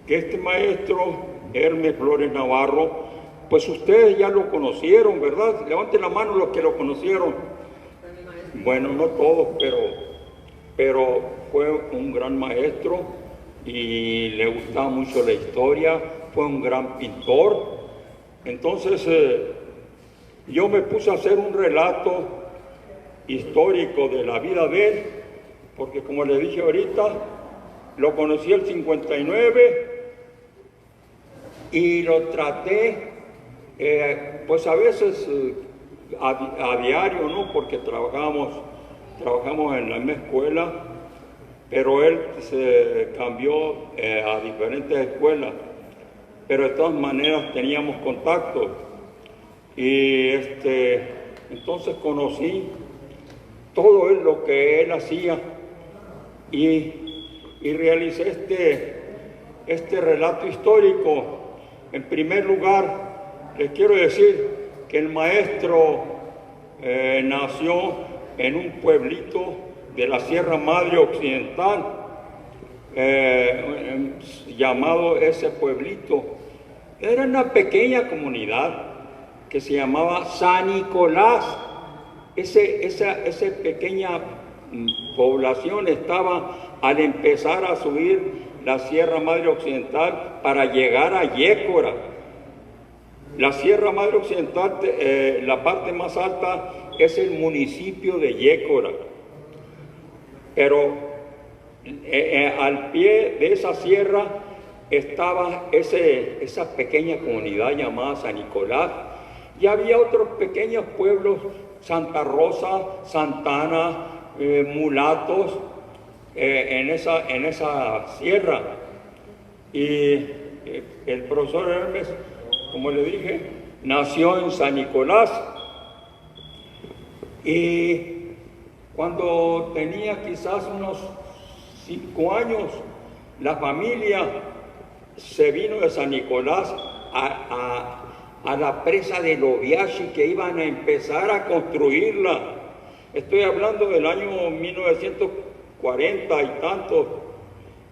este maestro Hermes Flores Navarro, pues ustedes ya lo conocieron, ¿verdad? Levanten la mano los que lo conocieron. Bueno, no todos, pero fue un gran maestro y le gustaba mucho la historia, fue un gran pintor. Entonces yo me puse a hacer un relato histórico de la vida de él, porque como les dije ahorita, lo conocí el 59 y lo traté, pues a veces a diario, ¿no? Porque trabajamos en la misma escuela, pero él se cambió a diferentes escuelas, pero de todas maneras teníamos contacto. Y entonces conocí todo lo que él hacía y realicé este relato histórico. En primer lugar, les quiero decir que el maestro nació en un pueblito de la Sierra Madre Occidental, llamado ese pueblito. Era una pequeña comunidad que se llamaba San Nicolás. Esa pequeña población estaba al empezar a subir la Sierra Madre Occidental para llegar a Yécora. La Sierra Madre Occidental, la parte más alta es el municipio de Yécora, pero al pie de esa sierra estaba esa pequeña comunidad llamada San Nicolás, y había otros pequeños pueblos, Santa Rosa, Santana, Mulatos, en esa sierra. Y el profesor Hermes, como le dije, nació en San Nicolás, y cuando tenía quizás unos 5 años, la familia se vino de San Nicolás a la presa de Loviashi, que iban a empezar a construirla. Estoy hablando del año 1940 y tantos,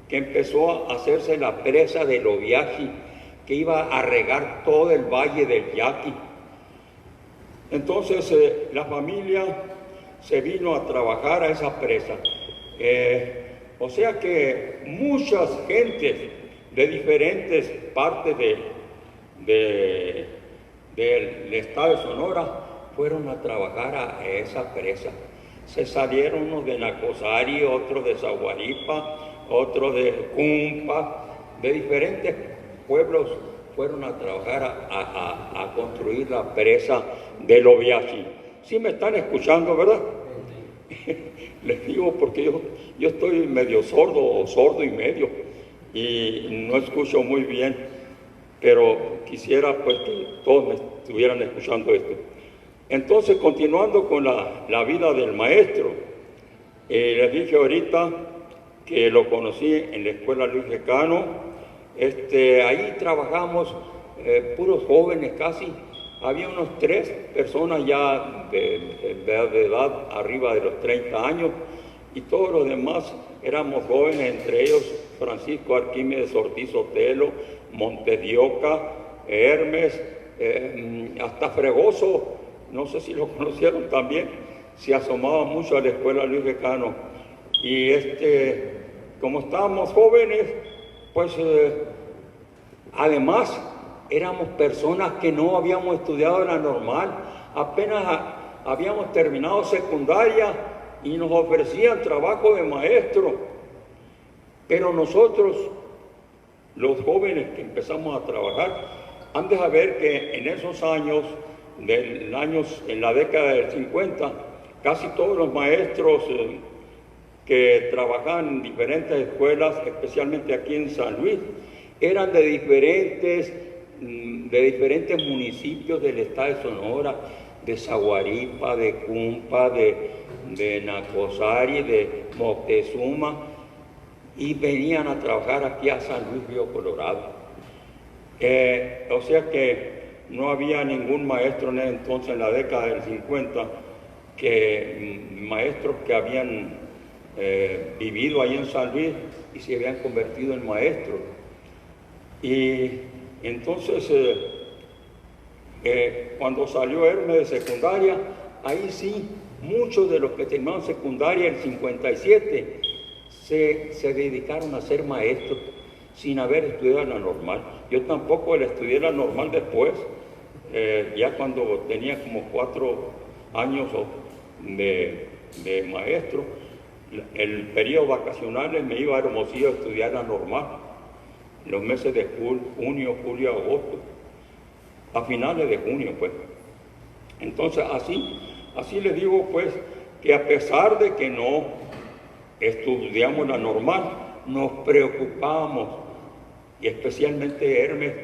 que empezó a hacerse la presa de Loviashi, que iba a regar todo el valle del Yaqui. Entonces la familia se vino a trabajar a esa presa. O sea que muchas gentes de diferentes partes del estado de Sonora fueron a trabajar a esa presa. Se salieron unos de Nacosari, otros de Zaguaripa, otros de Cumpa, de diferentes pueblos fueron a trabajar a construir la presa de Loviashi. Sí me están escuchando, ¿verdad? Les digo porque yo estoy medio sordo o sordo y medio y no escucho muy bien, pero quisiera pues que todos me estuvieran escuchando esto. Entonces, continuando con la vida del maestro, les dije ahorita que lo conocí en la escuela Luis Lecano. Ahí trabajamos puros jóvenes casi. Había unos 3 personas ya de edad arriba de los 30 años y todos los demás éramos jóvenes, entre ellos Francisco Arquímedes Ortiz Otelo, Montedioca, Hermes, hasta Fregoso, no sé si lo conocieron también, se asomaba mucho a la escuela Luis Lecano. Y como estábamos jóvenes, pues además éramos personas que no habíamos estudiado la normal, apenas habíamos terminado secundaria y nos ofrecían trabajo de maestro. Pero nosotros, los jóvenes que empezamos a trabajar, han de saber que en esos años, en la década del 50, casi todos los maestros que trabajaban en diferentes escuelas, especialmente aquí en San Luis, eran de diferentes municipios del estado de Sonora, de Zaguaripa, de Cumpa, de Nacosari, de Moctezuma, y venían a trabajar aquí a San Luis Río Colorado. O sea que no había ningún maestro en ese entonces, en la década del 50, maestros que habían vivido ahí en San Luis y se habían convertido en maestros. Y entonces, cuando salió Hermes de secundaria, ahí sí, muchos de los que terminaron secundaria en el 57 se dedicaron a ser maestros sin haber estudiado la normal. Yo tampoco estudié la normal después, ya cuando tenía como 4 años de maestro, el periodo vacacional me iba a Hermosillo a estudiar la normal, los meses de junio, julio, agosto, a finales de junio, pues. Entonces, así les digo, pues, que a pesar de que no estudiamos la normal, nos preocupamos, y especialmente Hermes,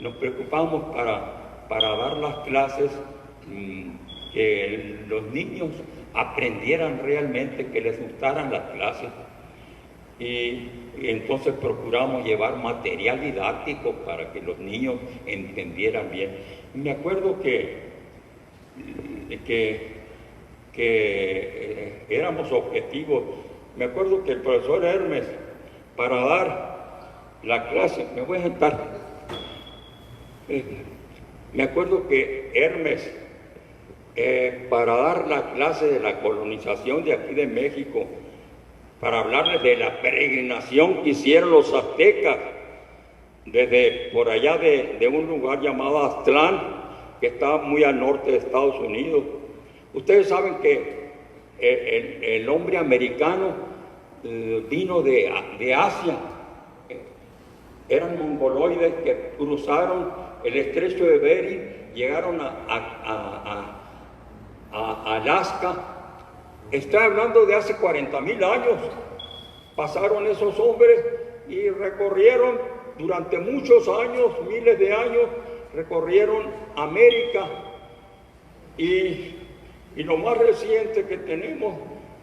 nos preocupamos para dar las clases, que los niños aprendieran realmente, que les gustaran las clases. Y entonces procuramos llevar material didáctico para que los niños entendieran bien. Me acuerdo que éramos objetivos. Me acuerdo que el profesor Hermes, para dar la clase, me voy a sentar. Me acuerdo que Hermes para dar la clase de la colonización de aquí de México, para hablarles de la peregrinación que hicieron los aztecas desde por allá de un lugar llamado Aztlán, que está muy al norte de Estados Unidos. Ustedes saben que el hombre americano vino de Asia, eran mongoloides que cruzaron el estrecho de Bering, llegaron a Alaska. Estoy hablando de hace 40,000 años. Pasaron esos hombres y recorrieron durante muchos años, miles de años, recorrieron América. Y lo más reciente que tenemos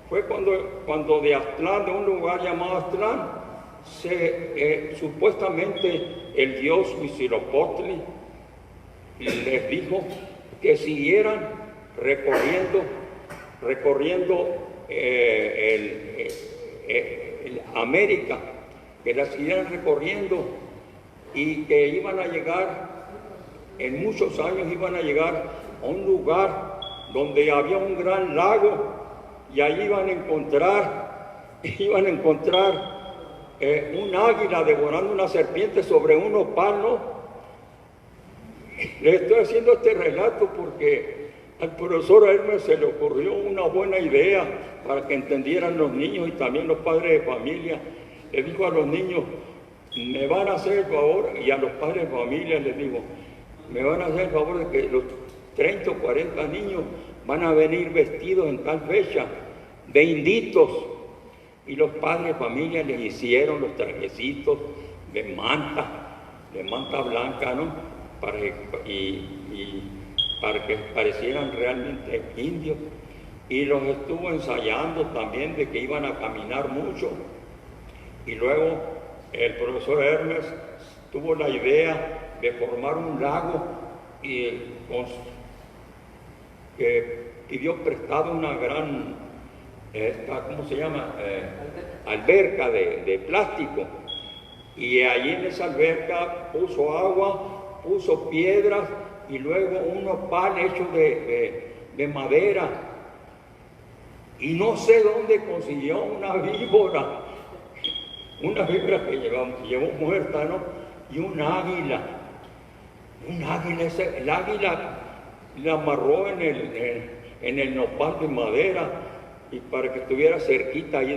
fue cuando de Aztlán, de un lugar llamado Aztlán, supuestamente el dios Huitzilopochtli les dijo que siguieran recorriendo América, que la siguieran recorriendo y que iban a llegar, en muchos años iban a llegar a un lugar donde había un gran lago y allí iban a encontrar un águila devorando una serpiente sobre un nopal, ¿no? Les estoy haciendo este relato porque al profesor Hermes se le ocurrió una buena idea para que entendieran los niños y también los padres de familia. Le dijo a los niños, me van a hacer el favor, y a los padres de familia les digo, me van a hacer el favor de que los 30 o 40 niños van a venir vestidos en tal fecha de inditos. Y los padres de familia les hicieron los trajecitos de manta blanca, ¿no? Para que parecieran realmente indios. Y los estuvo ensayando también de que iban a caminar mucho. Y luego el profesor Hermes tuvo la idea de formar un lago y que pidió prestado una gran, ¿cómo se llama? Alberca de plástico. Y allí en esa alberca puso agua, puso piedras y luego un nopal hecho de madera. Y no sé dónde consiguió una víbora que llevó muerta, ¿no? Y un águila. El águila la amarró en el nopal de madera y para que estuviera cerquita ahí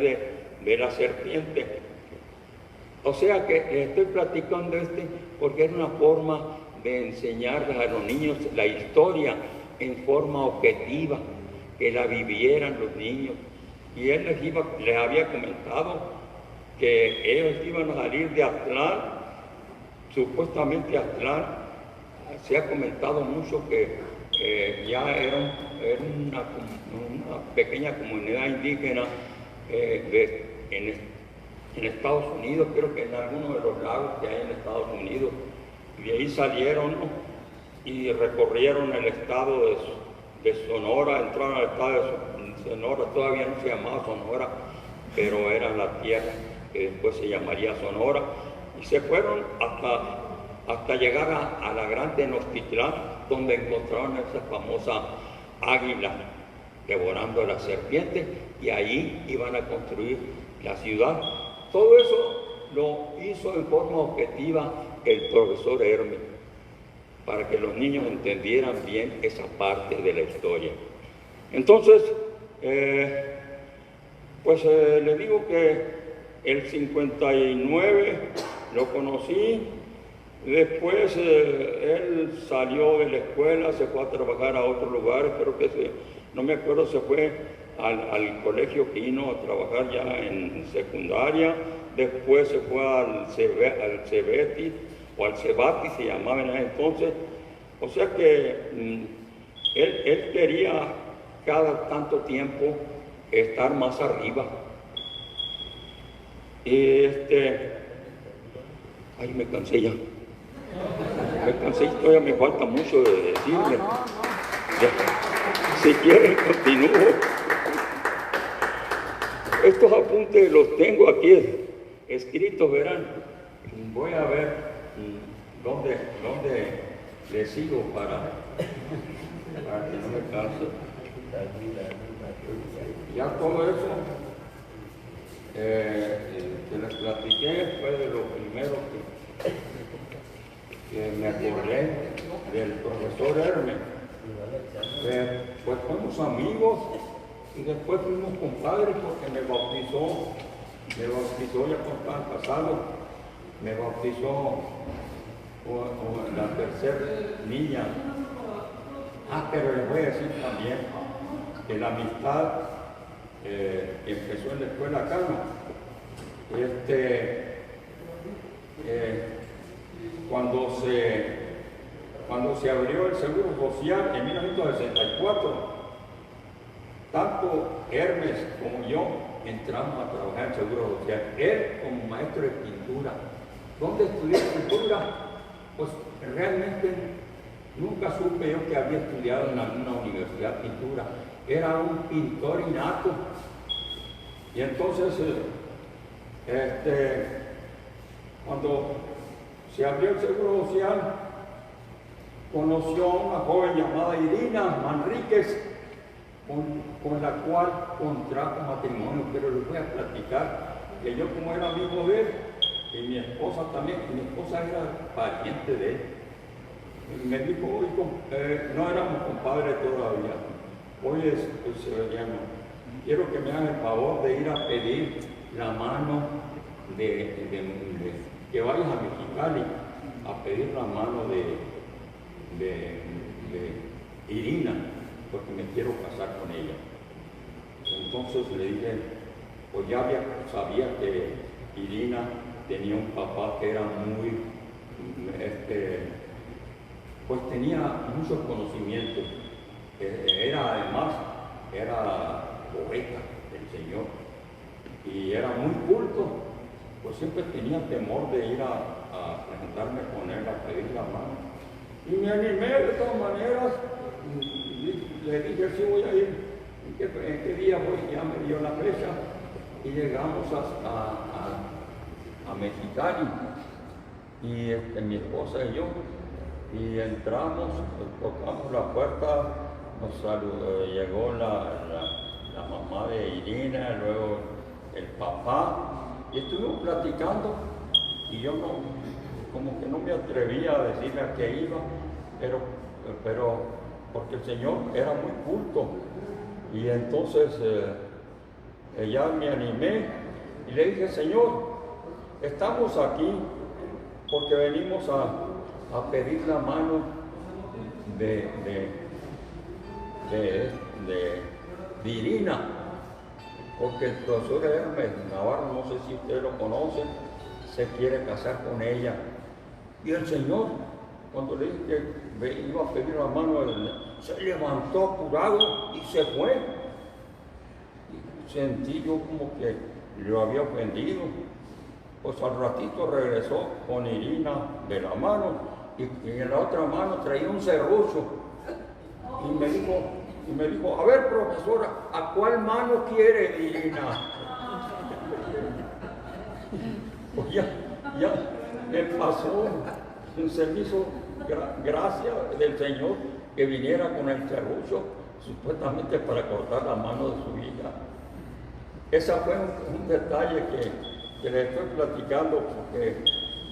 de la serpiente. O sea que les estoy platicando porque es una forma de enseñarles a los niños la historia en forma objetiva, que la vivieran los niños. Y él les había comentado que ellos iban a salir de Aztlán, supuestamente Aztlán. Se ha comentado mucho que ya era una pequeña comunidad indígena en Estados Unidos, creo que en alguno de los lagos que hay en Estados Unidos. Y de ahí salieron, ¿no? Y recorrieron el estado de Sonora, entraron al estado de Sonora, todavía no se llamaba Sonora, pero era la tierra que después se llamaría Sonora, y se fueron hasta llegar a la gran Tenochtitlán, donde encontraron esa famosa águila devorando a la serpiente, y allí iban a construir la ciudad. Todo eso lo hizo en forma objetiva el profesor Hermes, para que los niños entendieran bien esa parte de la historia. Entonces, les digo que el 59 lo conocí. Después él salió de la escuela, se fue a trabajar a otros lugares, no me acuerdo, se fue al colegio Quino a trabajar ya en secundaria. Después se fue al Cebeti o al Cebati, se llamaba en ese entonces. O sea que él quería cada tanto tiempo estar más arriba. Y ay, me cansé ya. Me cansé y todavía me falta mucho de decirle. Si quieren, continúo. Estos apuntes los tengo aquí escritos, verán. Voy a ver dónde le sigo para para que no me canse. Ya todo eso que les platiqué fue de lo primero que me acordé del profesor Hermes. Pues fuimos amigos y después fuimos compadres porque me bautizó ya cuando estaba casado, me bautizó la tercera niña. Pero les voy a decir también que la amistad empezó en la escuela Cano. Cuando se abrió el Seguro Social en 1964, tanto Hermes como yo entramos a trabajar en el Seguro Social. Él como maestro de pintura. ¿Dónde estudié pintura? Pues realmente nunca supe yo que había estudiado en alguna universidad pintura. Era un pintor innato. Y entonces, cuando se abrió el Seguro Social, conoció a una joven llamada Irina Manríquez, con la cual contrajo matrimonio. Pero les voy a platicar que yo, como era amigo de él, y mi esposa también, mi esposa era pariente de él, me dijo, no éramos compadres todavía, hoy es severiano, quiero que me hagan el favor de ir a pedir la mano que vayas a Mexicali a pedir la mano de Irina, porque me quiero casar con ella. Entonces le dije, pues ya sabía que Irina tenía un papá que era muy, pues tenía muchos conocimientos. Además, era poeta del Señor y era muy culto. Pues siempre tenía temor de ir a presentarme con él a pedir la mano. Y me animé de todas maneras. Le dije, sí voy a ir. ¿En qué día voy? Ya me dio la fecha. Y llegamos a Mexicali. Y mi esposa y yo. Y entramos, tocamos la puerta, nos saludó, llegó la mamá de Irina, luego el papá. Y estuvimos platicando. Y yo como que no me atrevía a decirle a qué iba, pero porque el Señor era muy culto. Y entonces ya me animé y le dije, Señor, estamos aquí porque venimos a pedir la mano de Irina, porque el profesor Hermes Navarro, no sé si ustedes lo conocen, se quiere casar con ella. Y el Señor, cuando le dije que iba a pedir la mano, se levantó apurado y se fue. Y sentí yo como que lo había ofendido. Pues al ratito regresó con Irina de la mano y en la otra mano traía un serrucho. Y me dijo, a ver, profesora, ¿a cuál mano quiere Irina? Pues ya me pasó, se me hizo gracia del Señor que viniera con el serrucho, supuestamente para cortar la mano de su hija. Ese fue un detalle que les estoy platicando porque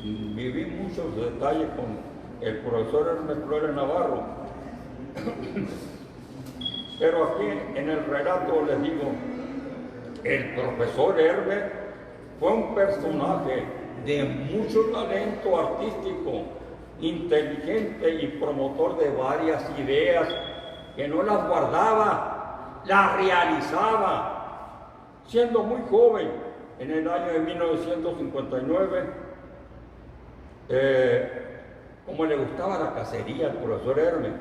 viví muchos detalles con el profesor Hermes Flores Navarro. Pero aquí en el relato les digo, el profesor Hermes fue un personaje de mucho talento artístico, inteligente y promotor de varias ideas que no las guardaba, las realizaba. Siendo muy joven, en el año de 1959, como le gustaba la cacería al profesor Hermes,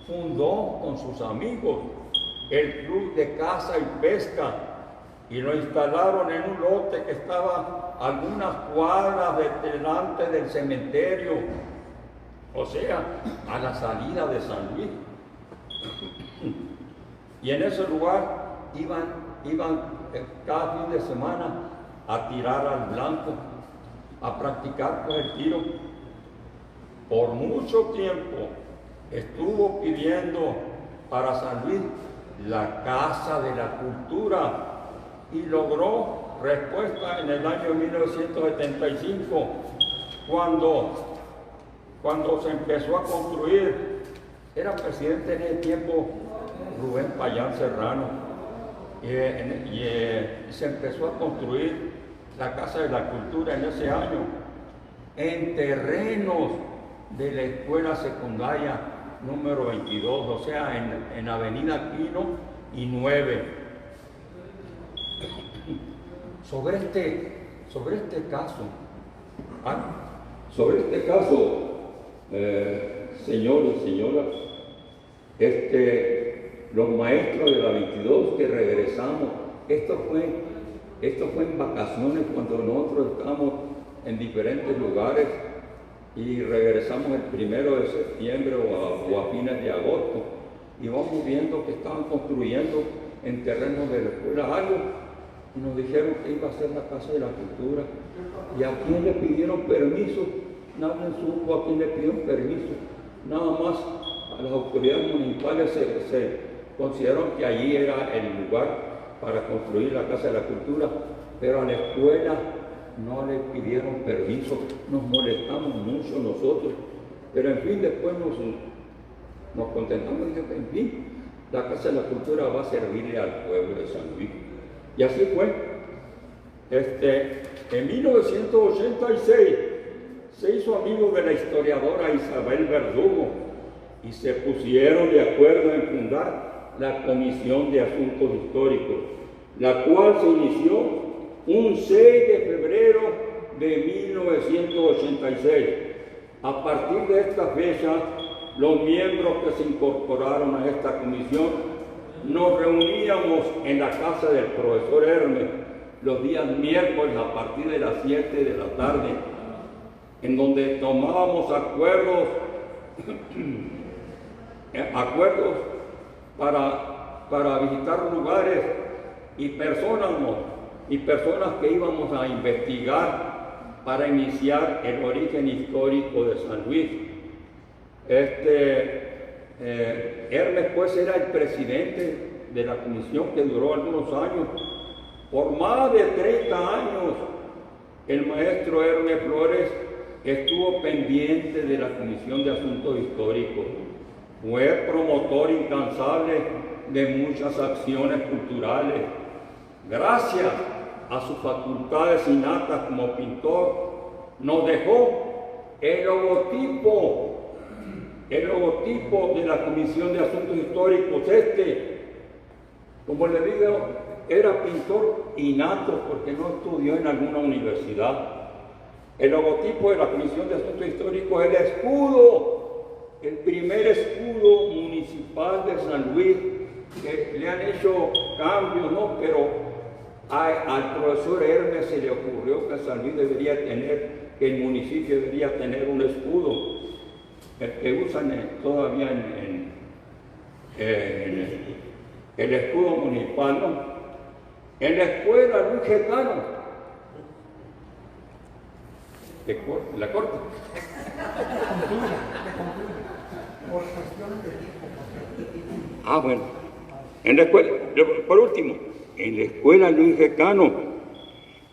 fundó con sus amigos el Club de Caza y Pesca y lo instalaron en un lote que estaba a algunas cuadras delante del cementerio, o sea, a la salida de San Luis. Y en ese lugar iban cada fin de semana a tirar al blanco, a practicar pues el tiro. Por mucho tiempo estuvo pidiendo para San Luis la Casa de la Cultura y logró respuesta en el año 1975 cuando se empezó a construir. Era presidente en ese tiempo Rubén Payán Serrano y se empezó a construir la Casa de la Cultura en ese año en terrenos de la escuela secundaria número 22, o sea, en Avenida Quino y 9. Sobre este caso, señores y señoras, los maestros de la 22 que regresamos, esto fue en vacaciones cuando nosotros estábamos en diferentes lugares y regresamos el 1 de septiembre o a fines de agosto y vamos viendo que estaban construyendo en terrenos de la escuela algo y nos dijeron que iba a ser la Casa de la Cultura. ¿Y a quién le pidieron permiso? Nadie supo a quién le pidieron permiso. Nada más a las autoridades municipales se consideraron que allí era el lugar para construir la Casa de la Cultura, pero a la escuela no le pidieron permiso. Nos molestamos mucho nosotros, pero en fin, después nos contentamos y dijimos, en fin, la Casa de la Cultura va a servirle al pueblo de San Luis. Y así fue. En 1986 se hizo amigo de la historiadora Isabel Verdugo y se pusieron de acuerdo en fundar la Comisión de Asuntos Históricos, la cual se inició un 6 de febrero de 1986. A partir de esta fecha, los miembros que se incorporaron a esta comisión nos reuníamos en la casa del profesor Hermes los días miércoles a partir de las 7 de la tarde, en donde tomábamos acuerdos para visitar lugares y personas que íbamos a investigar para iniciar el origen histórico de San Luis. Hermes pues era el presidente de la comisión que duró algunos años. Por más de 30 años el maestro Hermes Flores estuvo pendiente de la Comisión de Asuntos Históricos. Fue promotor incansable de muchas acciones culturales. Gracias a sus facultades innatas como pintor, nos dejó el logotipo de la Comisión de Asuntos Históricos. Como le digo, era pintor innato porque no estudió en alguna universidad. El logotipo de la Comisión de Asuntos Históricos es el escudo, el primer escudo municipal de San Luis, que le han hecho cambios, ¿no? Pero al profesor Hermes se le ocurrió que San Luis que el municipio debería tener un escudo, el que usan todavía en el escudo municipal, ¿no? En la escuela Luis Gecano, la corte. Bueno, en la escuela, por último, en la escuela Luis Gecano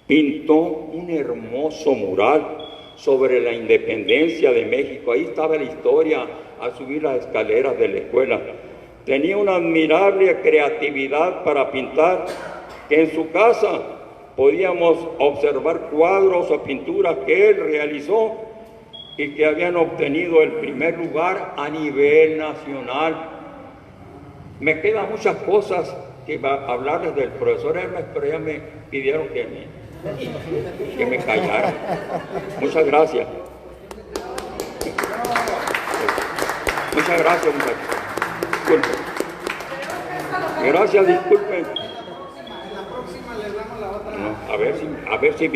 pintó un hermoso mural sobre la independencia de México. Ahí estaba la historia al subir las escaleras de la escuela. Tenía una admirable creatividad para pintar, que en su casa podíamos observar cuadros o pinturas que él realizó y que habían obtenido el primer lugar a nivel nacional. Me quedan muchas cosas que hablarles del profesor Hermes, pero ya me pidieron que me callara. Muchas gracias. Muchas gracias, muchachos. Gracias, disculpen. En la próxima le damos la otra. A ver si